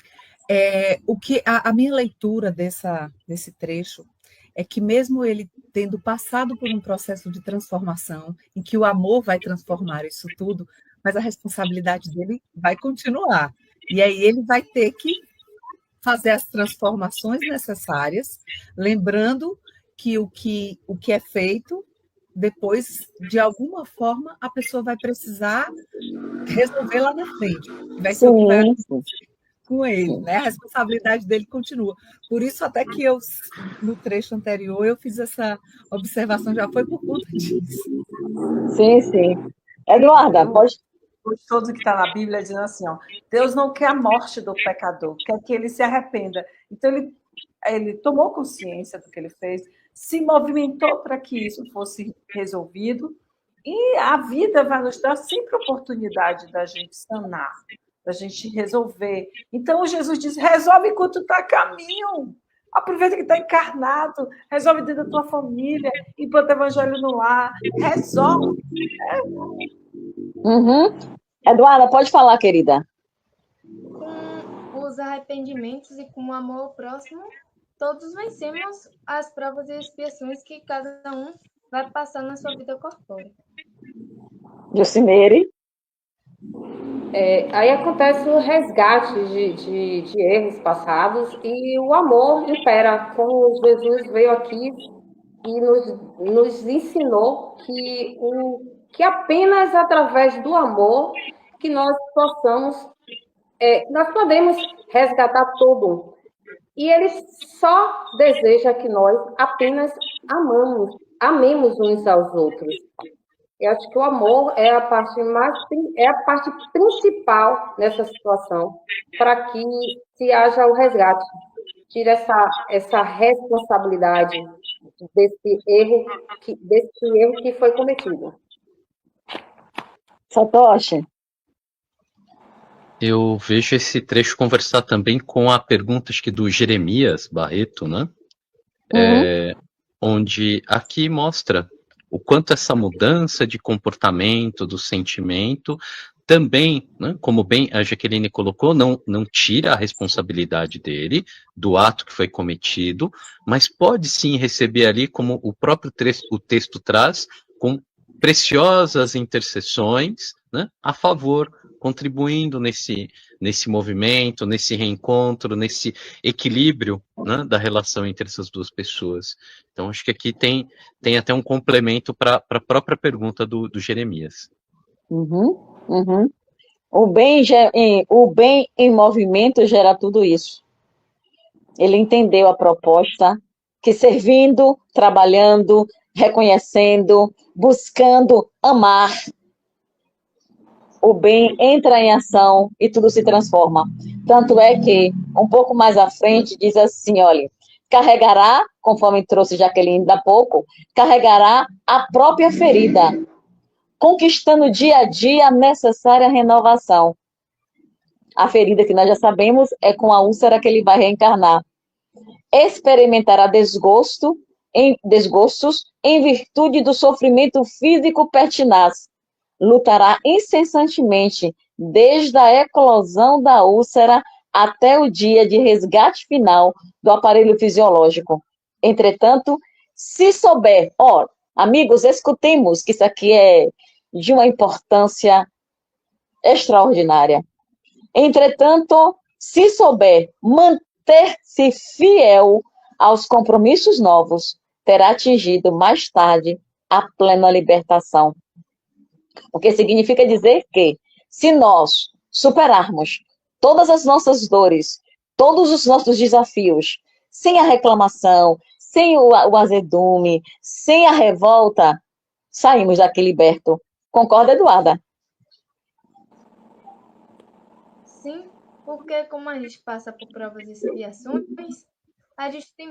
Speaker 6: O que a minha leitura desse trecho é que mesmo ele tendo passado por um processo de transformação, em que o amor vai transformar isso tudo, mas a responsabilidade dele vai continuar. E aí ele vai ter que fazer as transformações necessárias, lembrando que o que é feito, depois, de alguma forma, a pessoa vai precisar resolver lá na frente. Vai ser o que vai acontecer com ele, né? A responsabilidade dele continua. Por isso, até que eu, no trecho anterior, eu fiz essa observação, já foi por conta disso.
Speaker 5: Sim, sim. Eduarda, pode...
Speaker 3: Gostoso que está na Bíblia dizendo assim, ó, Deus não quer a morte do pecador, quer que ele se arrependa. Então, ele tomou consciência do que ele fez, se movimentou para que isso fosse resolvido, e a vida vai nos dar sempre a oportunidade da gente sanar, da gente resolver. Então, Jesus diz, resolve enquanto está a caminho. Aproveita que está encarnado, resolve dentro da tua família, implanta o evangelho no lar, resolve.
Speaker 5: Uhum. Eduarda, pode falar, querida.
Speaker 7: Com os arrependimentos e com o amor ao próximo, todos vencemos as provas e expiações que cada um vai passar na sua vida corpórea.
Speaker 5: Jucimeire.
Speaker 2: Aí acontece o resgate de erros passados e o amor impera, como Jesus veio aqui e nos ensinou que apenas através do amor que nós podemos resgatar tudo. E ele só deseja que nós apenas amemos uns aos outros. Eu acho que o amor é a parte principal nessa situação, para que se haja o resgate, tire essa responsabilidade desse erro que foi cometido.
Speaker 5: Satoshi.
Speaker 4: Eu vejo esse trecho conversar também com a pergunta, acho que do Jeremias Barreto, né? Onde aqui mostra o quanto essa mudança de comportamento, do sentimento, também, né, como bem a Jaqueline colocou, não tira a responsabilidade dele, do ato que foi cometido, mas pode sim receber ali, como o próprio o texto traz, com preciosas intercessões, né, a favor, contribuindo nesse movimento, nesse reencontro, nesse equilíbrio, né, da relação entre essas duas pessoas. Então, acho que aqui tem até um complemento para a própria pergunta do Jeremias.
Speaker 5: Uhum, uhum. O bem em movimento gera tudo isso. Ele entendeu a proposta, que servindo, trabalhando, reconhecendo, buscando amar, o bem entra em ação e tudo se transforma. Tanto é que, um pouco mais à frente, diz assim, olha, carregará, conforme trouxe Jaqueline da pouco, carregará a própria ferida, conquistando dia a dia a necessária renovação. A ferida que nós já sabemos é com a úlcera que ele vai reencarnar. Experimentará desgostos em virtude do sofrimento físico pertinaz. Lutará incessantemente, desde a eclosão da úlcera até o dia de resgate final do aparelho fisiológico. Entretanto, se souber, amigos, escutemos que isso aqui é de uma importância extraordinária. Entretanto, se souber manter-se fiel aos compromissos novos, terá atingido mais tarde a plena libertação. O que significa dizer que, se nós superarmos todas as nossas dores, todos os nossos desafios, sem a reclamação, sem o azedume, sem a revolta, saímos daqui liberto. Concorda, Eduarda?
Speaker 7: Sim, porque como a gente passa por provas e expiações, a gente tem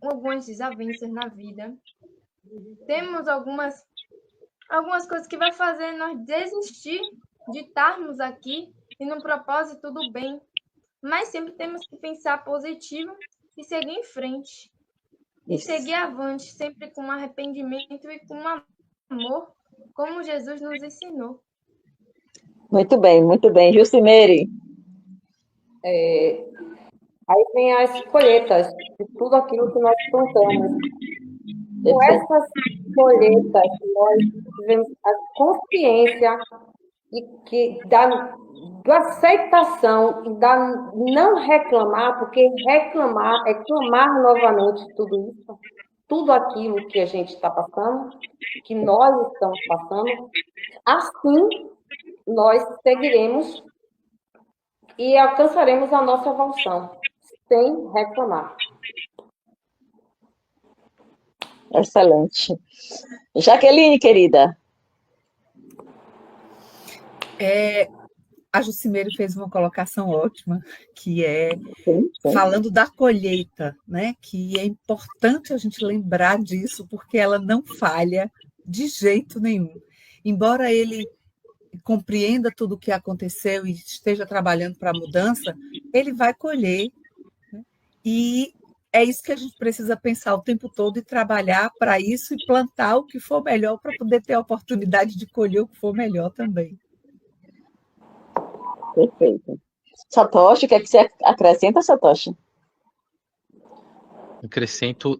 Speaker 7: algumas desavenças na vida. Temos algumas coisas que vai fazer nós desistir de estarmos aqui e num propósito do bem. Mas sempre temos que pensar positivo e seguir em frente. E seguir avante, sempre com arrependimento e com amor, como Jesus nos ensinou.
Speaker 5: Muito bem. Jucimeire.
Speaker 2: Aí vem as colheitas de tudo aquilo que nós plantamos. Com essas colheitas, nós tivemos a consciência da aceitação e da não reclamar, porque reclamar é clamar novamente tudo isso, tudo aquilo que a gente está passando, que nós estamos passando. Assim, nós seguiremos e alcançaremos a nossa evolução, sem reclamar.
Speaker 5: Excelente. Jaqueline, querida.
Speaker 6: A Jucimeire fez uma colocação ótima, que é falando da colheita, né? Que é importante a gente lembrar disso, porque ela não falha de jeito nenhum. Embora ele compreenda tudo o que aconteceu e esteja trabalhando para a mudança, ele vai colher, né? E é isso que a gente precisa pensar o tempo todo e trabalhar para isso e plantar o que for melhor para poder ter a oportunidade de colher o que for melhor também.
Speaker 5: Perfeito. Satoshi, o que é que você acrescenta, Satoshi?
Speaker 4: Acrescento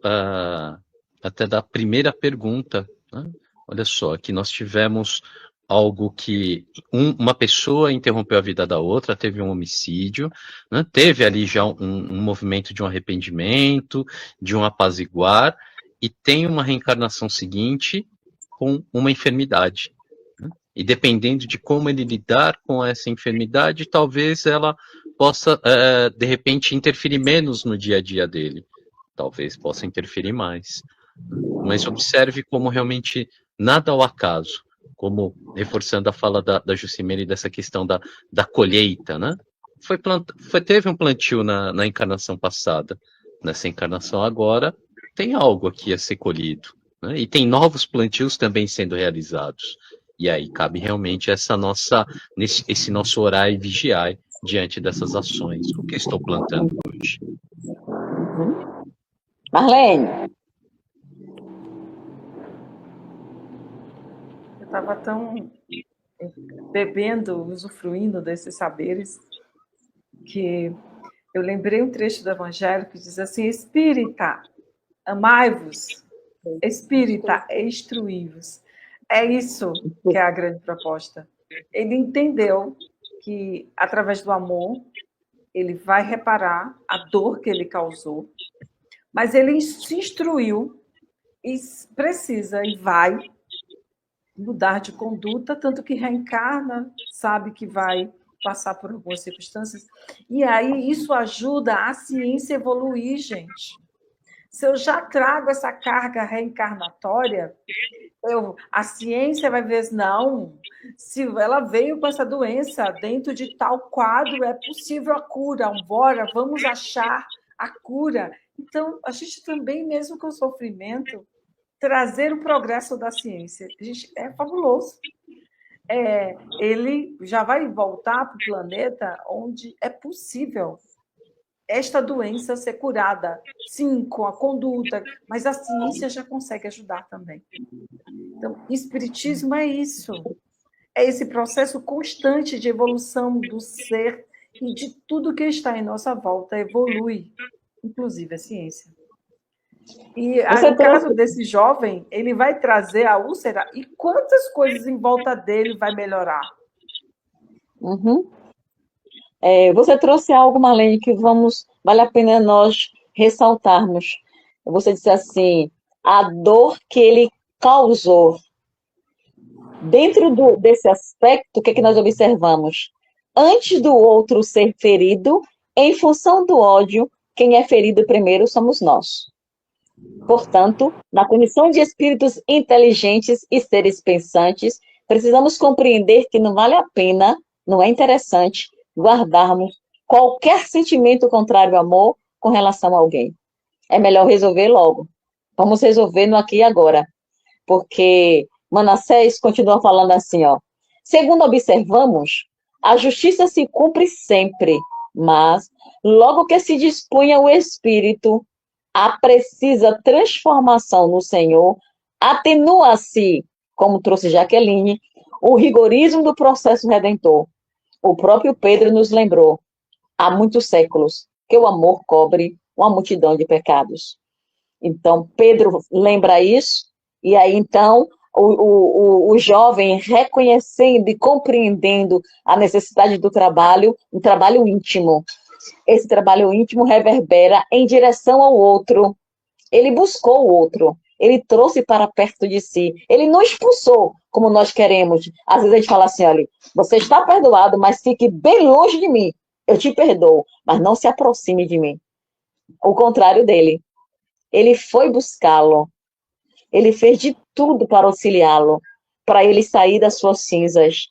Speaker 4: até da primeira pergunta, né? Olha só, aqui nós tivemos algo que uma pessoa interrompeu a vida da outra, teve um homicídio, né? Teve ali já um movimento de um arrependimento, de um apaziguar, e tem uma reencarnação seguinte com uma enfermidade. Né? E dependendo de como ele lidar com essa enfermidade, talvez ela possa, de repente, interferir menos no dia a dia dele. Talvez possa interferir mais. Mas observe como realmente nada ao acaso, como reforçando a fala da Jucimeire dessa questão da colheita, né? Teve um plantio na encarnação passada. Nessa encarnação agora, tem algo aqui a ser colhido. Né? E tem novos plantios também sendo realizados. E aí cabe realmente esse nosso orar e vigiar diante dessas ações. O que estou plantando hoje?
Speaker 5: Marlene.
Speaker 3: estava tão bebendo, usufruindo desses saberes, que eu lembrei um trecho do Evangelho que diz assim: Espírita, amai-vos, Espírita, instruí-vos. É isso que é a grande proposta. Ele entendeu que, através do amor, ele vai reparar a dor que ele causou, mas ele se instruiu e precisa e vai mudar de conduta, tanto que reencarna, sabe que vai passar por algumas circunstâncias, e aí isso ajuda a ciência a evoluir, gente. Se eu já trago essa carga reencarnatória, a ciência vai ver, não, se ela veio com essa doença dentro de tal quadro, é possível a cura, bora, vamos achar a cura. Então, a gente também, mesmo com o sofrimento, trazer o progresso da ciência, gente, é fabuloso. Ele já vai voltar para o planeta onde é possível esta doença ser curada, sim, com a conduta, mas a ciência já consegue ajudar também. Então, espiritismo é isso, é esse processo constante de evolução do ser e de tudo que está em nossa volta evolui, inclusive a ciência. E no caso desse jovem, ele vai trazer a úlcera e quantas coisas em volta dele vai melhorar?
Speaker 5: Uhum. Você trouxe algo, Marlene, que vale a pena nós ressaltarmos. Você disse assim, a dor que ele causou. Dentro desse aspecto, o que é que nós observamos? Antes do outro ser ferido, em função do ódio, quem é ferido primeiro somos nós. Portanto, na condição de espíritos inteligentes e seres pensantes, precisamos compreender que não vale a pena, não é interessante, guardarmos qualquer sentimento contrário ao amor com relação a alguém. É melhor resolver logo. Vamos resolver no aqui e agora. Porque Manassés continua falando assim, ó. Segundo observamos, a justiça se cumpre sempre, mas logo que se dispunha o espírito, a precisa transformação no Senhor, atenua-se, como trouxe Jaqueline, o rigorismo do processo redentor. O próprio Pedro nos lembrou, há muitos séculos, que o amor cobre uma multidão de pecados. Então, Pedro lembra isso, e aí, então, o jovem reconhecendo e compreendendo a necessidade do trabalho, um trabalho íntimo. Esse trabalho íntimo reverbera em direção ao outro. Ele buscou o outro, ele trouxe para perto de si, ele não expulsou, como nós queremos. Às vezes a gente fala assim, olha, você está perdoado, mas fique bem longe de mim. Eu te perdoo, mas não se aproxime de mim. O contrário dele. Ele foi buscá-lo. Ele fez de tudo para auxiliá-lo, para ele sair das suas cinzas.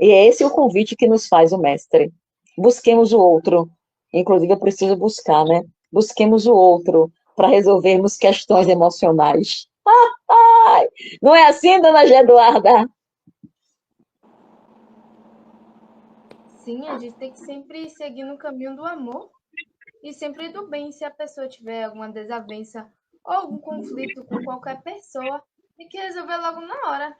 Speaker 5: E é esse o convite que nos faz o mestre. Busquemos o outro. Inclusive, eu preciso buscar, né? Busquemos o outro para resolvermos questões emocionais. Não é assim, dona Geduarda?
Speaker 7: Sim, a gente tem que sempre seguir no caminho do amor e sempre do bem. Se a pessoa tiver alguma desavença ou algum conflito com qualquer pessoa, tem que resolver logo na hora.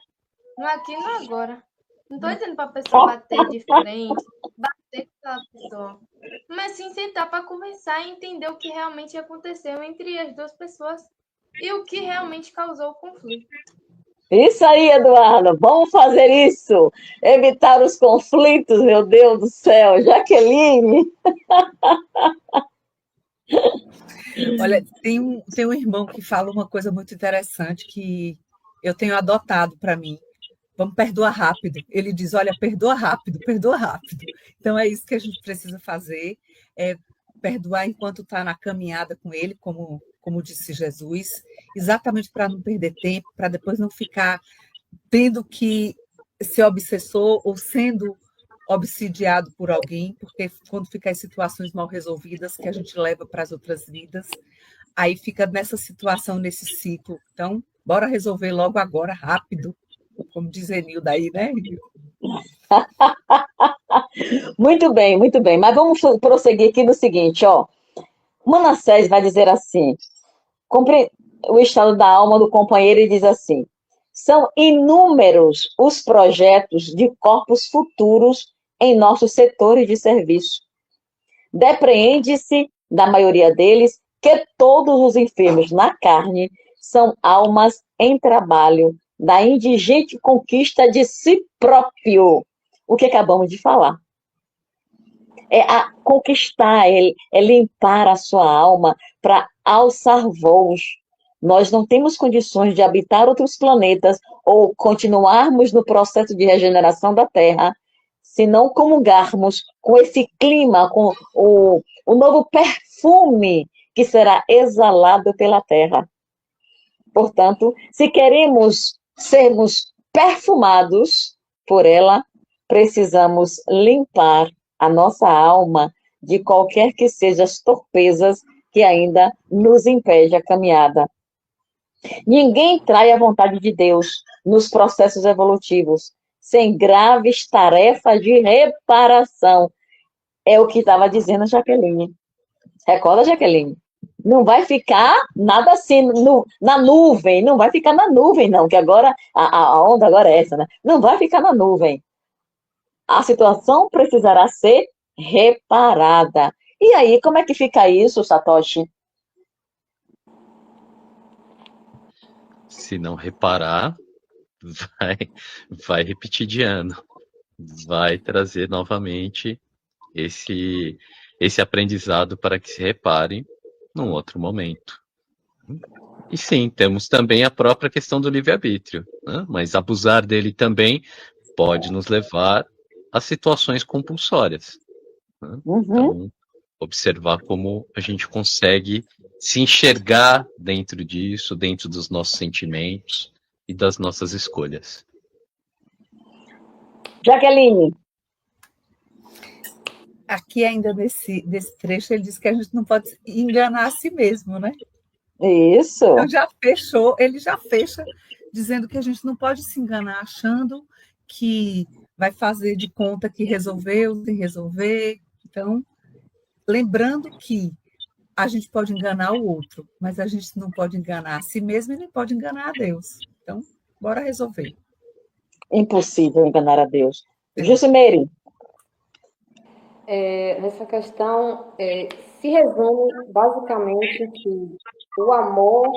Speaker 7: No aqui e no agora. Não tô dizendo pra pessoa bater de frente, bater com aquela pessoa. Mas sim sentar para conversar e entender o que realmente aconteceu entre as duas pessoas e o que realmente causou o conflito.
Speaker 5: Isso aí, Eduardo, vamos fazer isso. Evitar os conflitos, meu Deus do céu. Jaqueline.
Speaker 6: Olha, tem um irmão que fala uma coisa muito interessante que eu tenho adotado para mim. Vamos perdoar rápido. Ele diz, olha, perdoa rápido, perdoa rápido. Então, é isso que a gente precisa fazer, é perdoar enquanto está na caminhada com ele, como disse Jesus, exatamente para não perder tempo, para depois não ficar tendo que ser obsessor ou sendo obsidiado por alguém, porque quando fica em situações mal resolvidas que a gente leva para as outras vidas, aí fica nessa situação, nesse ciclo. Então, bora resolver logo agora, rápido, como diz Enilda aí, né?
Speaker 5: Muito bem, muito bem. Mas vamos prosseguir aqui no seguinte, ó. Manassés vai dizer assim, o estado da alma do companheiro e diz assim, São inúmeros os projetos de corpos futuros em nossos setores de serviço. Depreende-se, da maioria deles, que todos os enfermos na carne são almas em trabalho da indigente conquista de si próprio. O que acabamos de falar. É a conquistar, é limpar a sua alma para alçar voos. Nós não temos condições de habitar outros planetas ou continuarmos no processo de regeneração da Terra se não comungarmos com esse clima, com o novo perfume que será exalado pela Terra. Portanto, se queremos sermos perfumados por ela, precisamos limpar a nossa alma de qualquer que sejam as torpezas que ainda nos impede a caminhada. Ninguém trai a vontade de Deus nos processos evolutivos sem graves tarefas de reparação. É o que estava dizendo a Jaqueline. Recorda, Jaqueline? Não vai ficar nada assim na nuvem, não vai ficar na nuvem, não, que agora a onda agora é essa, né? Não vai ficar na nuvem. A situação precisará ser reparada. E aí, como é que fica isso, Satoshi?
Speaker 4: Se não reparar, vai repetir de ano. Vai trazer novamente esse aprendizado para que se repare num outro momento. E sim, temos também a própria questão do livre-arbítrio, né? Mas abusar dele também pode nos levar a situações compulsórias, né? Então, observar como a gente consegue se enxergar dentro disso, dentro dos nossos sentimentos e das nossas escolhas.
Speaker 5: Jaqueline.
Speaker 6: Aqui ainda nesse trecho ele diz que a gente não pode enganar a si mesmo, né?
Speaker 5: Isso.
Speaker 6: Então ele já fecha dizendo que a gente não pode se enganar achando que vai fazer de conta que resolveu sem resolver. Então, lembrando que a gente pode enganar o outro, mas a gente não pode enganar a si mesmo e nem pode enganar a Deus. Então, bora resolver.
Speaker 5: Impossível enganar a Deus. Jucimeire.
Speaker 2: Nessa questão, se resume basicamente que o amor,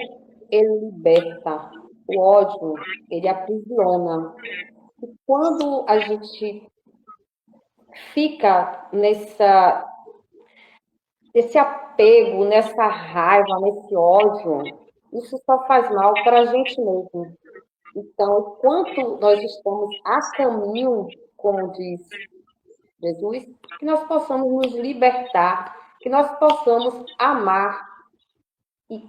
Speaker 2: ele liberta, o ódio, ele aprisiona. E quando a gente fica nesse apego, nessa raiva, nesse ódio, isso só faz mal para a gente mesmo. Então, enquanto nós estamos a caminho, como diz Jesus, que nós possamos nos libertar, que nós possamos amar e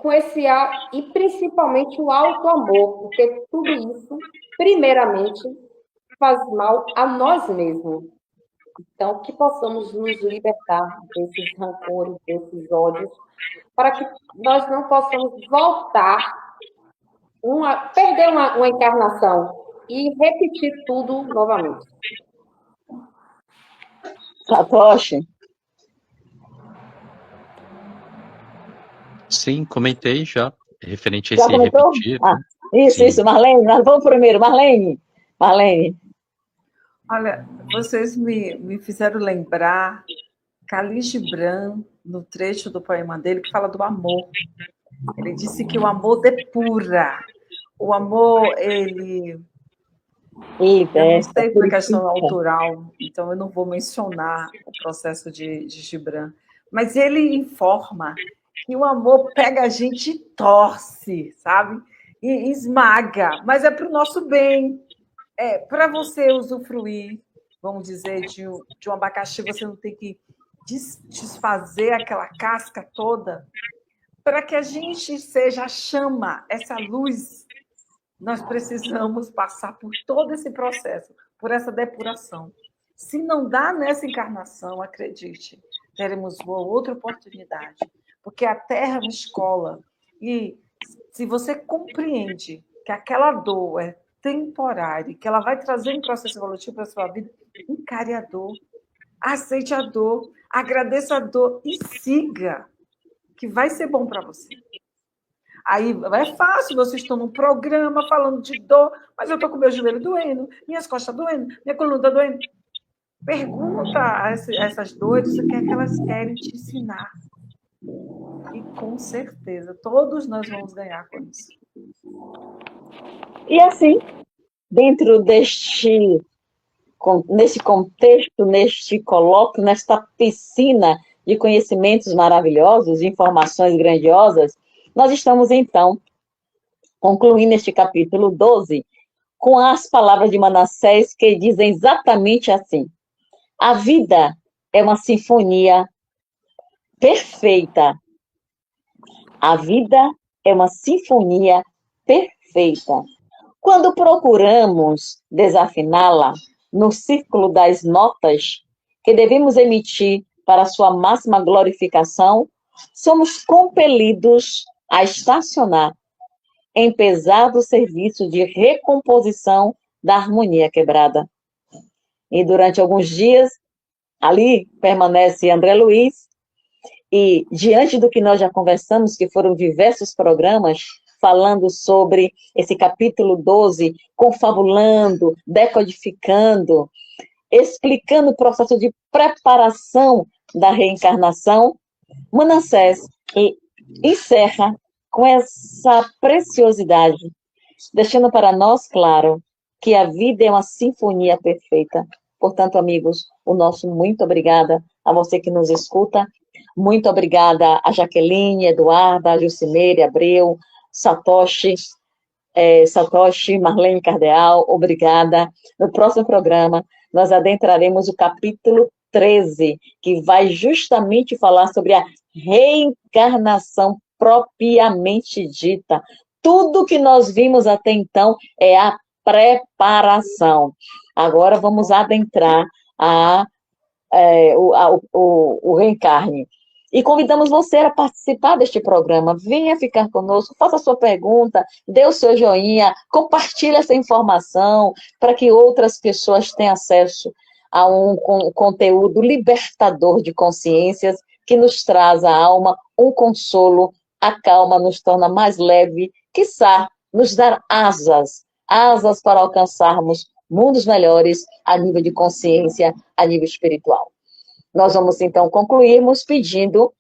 Speaker 2: e principalmente o auto-amor, porque tudo isso, primeiramente, faz mal a nós mesmos. Então, que possamos nos libertar desses rancores, desses ódios, para que nós não possamos voltar, perder uma encarnação e repetir tudo novamente.
Speaker 5: Satoshi?
Speaker 4: Sim, comentei já, referente a esse
Speaker 5: comentou?
Speaker 4: repetir.
Speaker 5: Isso, Marlene, nós vamos primeiro, Marlene.
Speaker 3: Olha, vocês me fizeram lembrar Khalil Gibran, no trecho do poema dele, que fala do amor. Ele disse que o amor depura, o amor, eu não sei por questão autoral, então eu não vou mencionar o processo de Gibran, mas ele informa que o amor pega a gente e torce, sabe? E esmaga, mas é para o nosso bem. Para você usufruir, vamos dizer, de um abacaxi, você não tem que desfazer aquela casca toda. Para que a gente seja a chama, essa luz, nós precisamos passar por todo esse processo, por essa depuração. Se não dá nessa encarnação, acredite, teremos uma outra oportunidade, porque a Terra é uma escola, e se você compreende que aquela dor é temporária, que ela vai trazer um processo evolutivo para a sua vida, encare a dor, aceite a dor, agradeça a dor e siga, que vai ser bom para você. Aí é fácil, vocês estão num programa falando de dor, mas eu estou com meu joelho doendo, minhas costas doendo, minha coluna tá doendo. Pergunta a essas dores o que é que elas querem te ensinar. E com certeza, todos nós vamos ganhar com isso.
Speaker 5: E assim, dentro nesse contexto, neste colóquio, nesta piscina de conhecimentos maravilhosos, de informações grandiosas, nós estamos, então, concluindo este capítulo 12, com as palavras de Manassés, que dizem exatamente assim: a vida é uma sinfonia perfeita. A vida é uma sinfonia perfeita. Quando procuramos desafiná-la no círculo das notas que devemos emitir para sua máxima glorificação, somos compelidos a estacionar em pesado serviço de recomposição da harmonia quebrada. E durante alguns dias, ali permanece André Luiz, e diante do que nós já conversamos, que foram diversos programas, falando sobre esse capítulo 12, confabulando, decodificando, explicando o processo de preparação da reencarnação, Manassés encerra com essa preciosidade, deixando para nós claro que a vida é uma sinfonia perfeita. Portanto, amigos, o nosso muito obrigada a você que nos escuta. Muito obrigada a Jaqueline, Eduarda, a Jucimeire, Abreu, Satoshi, Marlene Cardeal, obrigada. No próximo programa, nós adentraremos o capítulo 13, que vai justamente falar sobre a reencarnação propriamente dita. Tudo que nós vimos até então é a preparação. Agora vamos adentrar o reencarne. E convidamos você a participar deste programa. Venha ficar conosco, faça a sua pergunta, dê o seu joinha, compartilhe essa informação para que outras pessoas tenham acesso a um conteúdo libertador de consciências que nos traz à alma um consolo, acalma, nos torna mais leve, quiçá nos dar asas para alcançarmos mundos melhores a nível de consciência, a nível espiritual. Nós vamos, então, concluirmos pedindo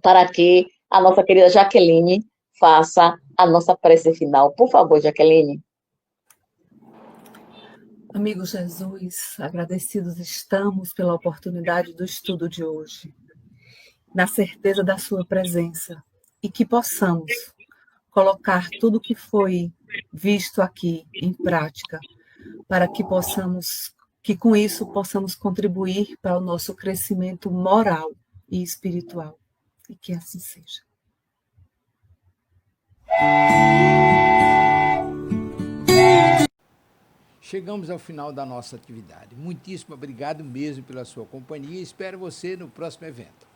Speaker 5: para que a nossa querida Jaqueline faça a nossa prece final. Por favor, Jaqueline.
Speaker 6: Amigo Jesus, agradecidos estamos pela oportunidade do estudo de hoje, na certeza da sua presença, e que possamos colocar tudo o que foi visto aqui em prática, para que com isso possamos contribuir para o nosso crescimento moral e espiritual. E que assim seja.
Speaker 1: Chegamos ao final da nossa atividade. Muitíssimo obrigado mesmo pela sua companhia e espero você no próximo evento.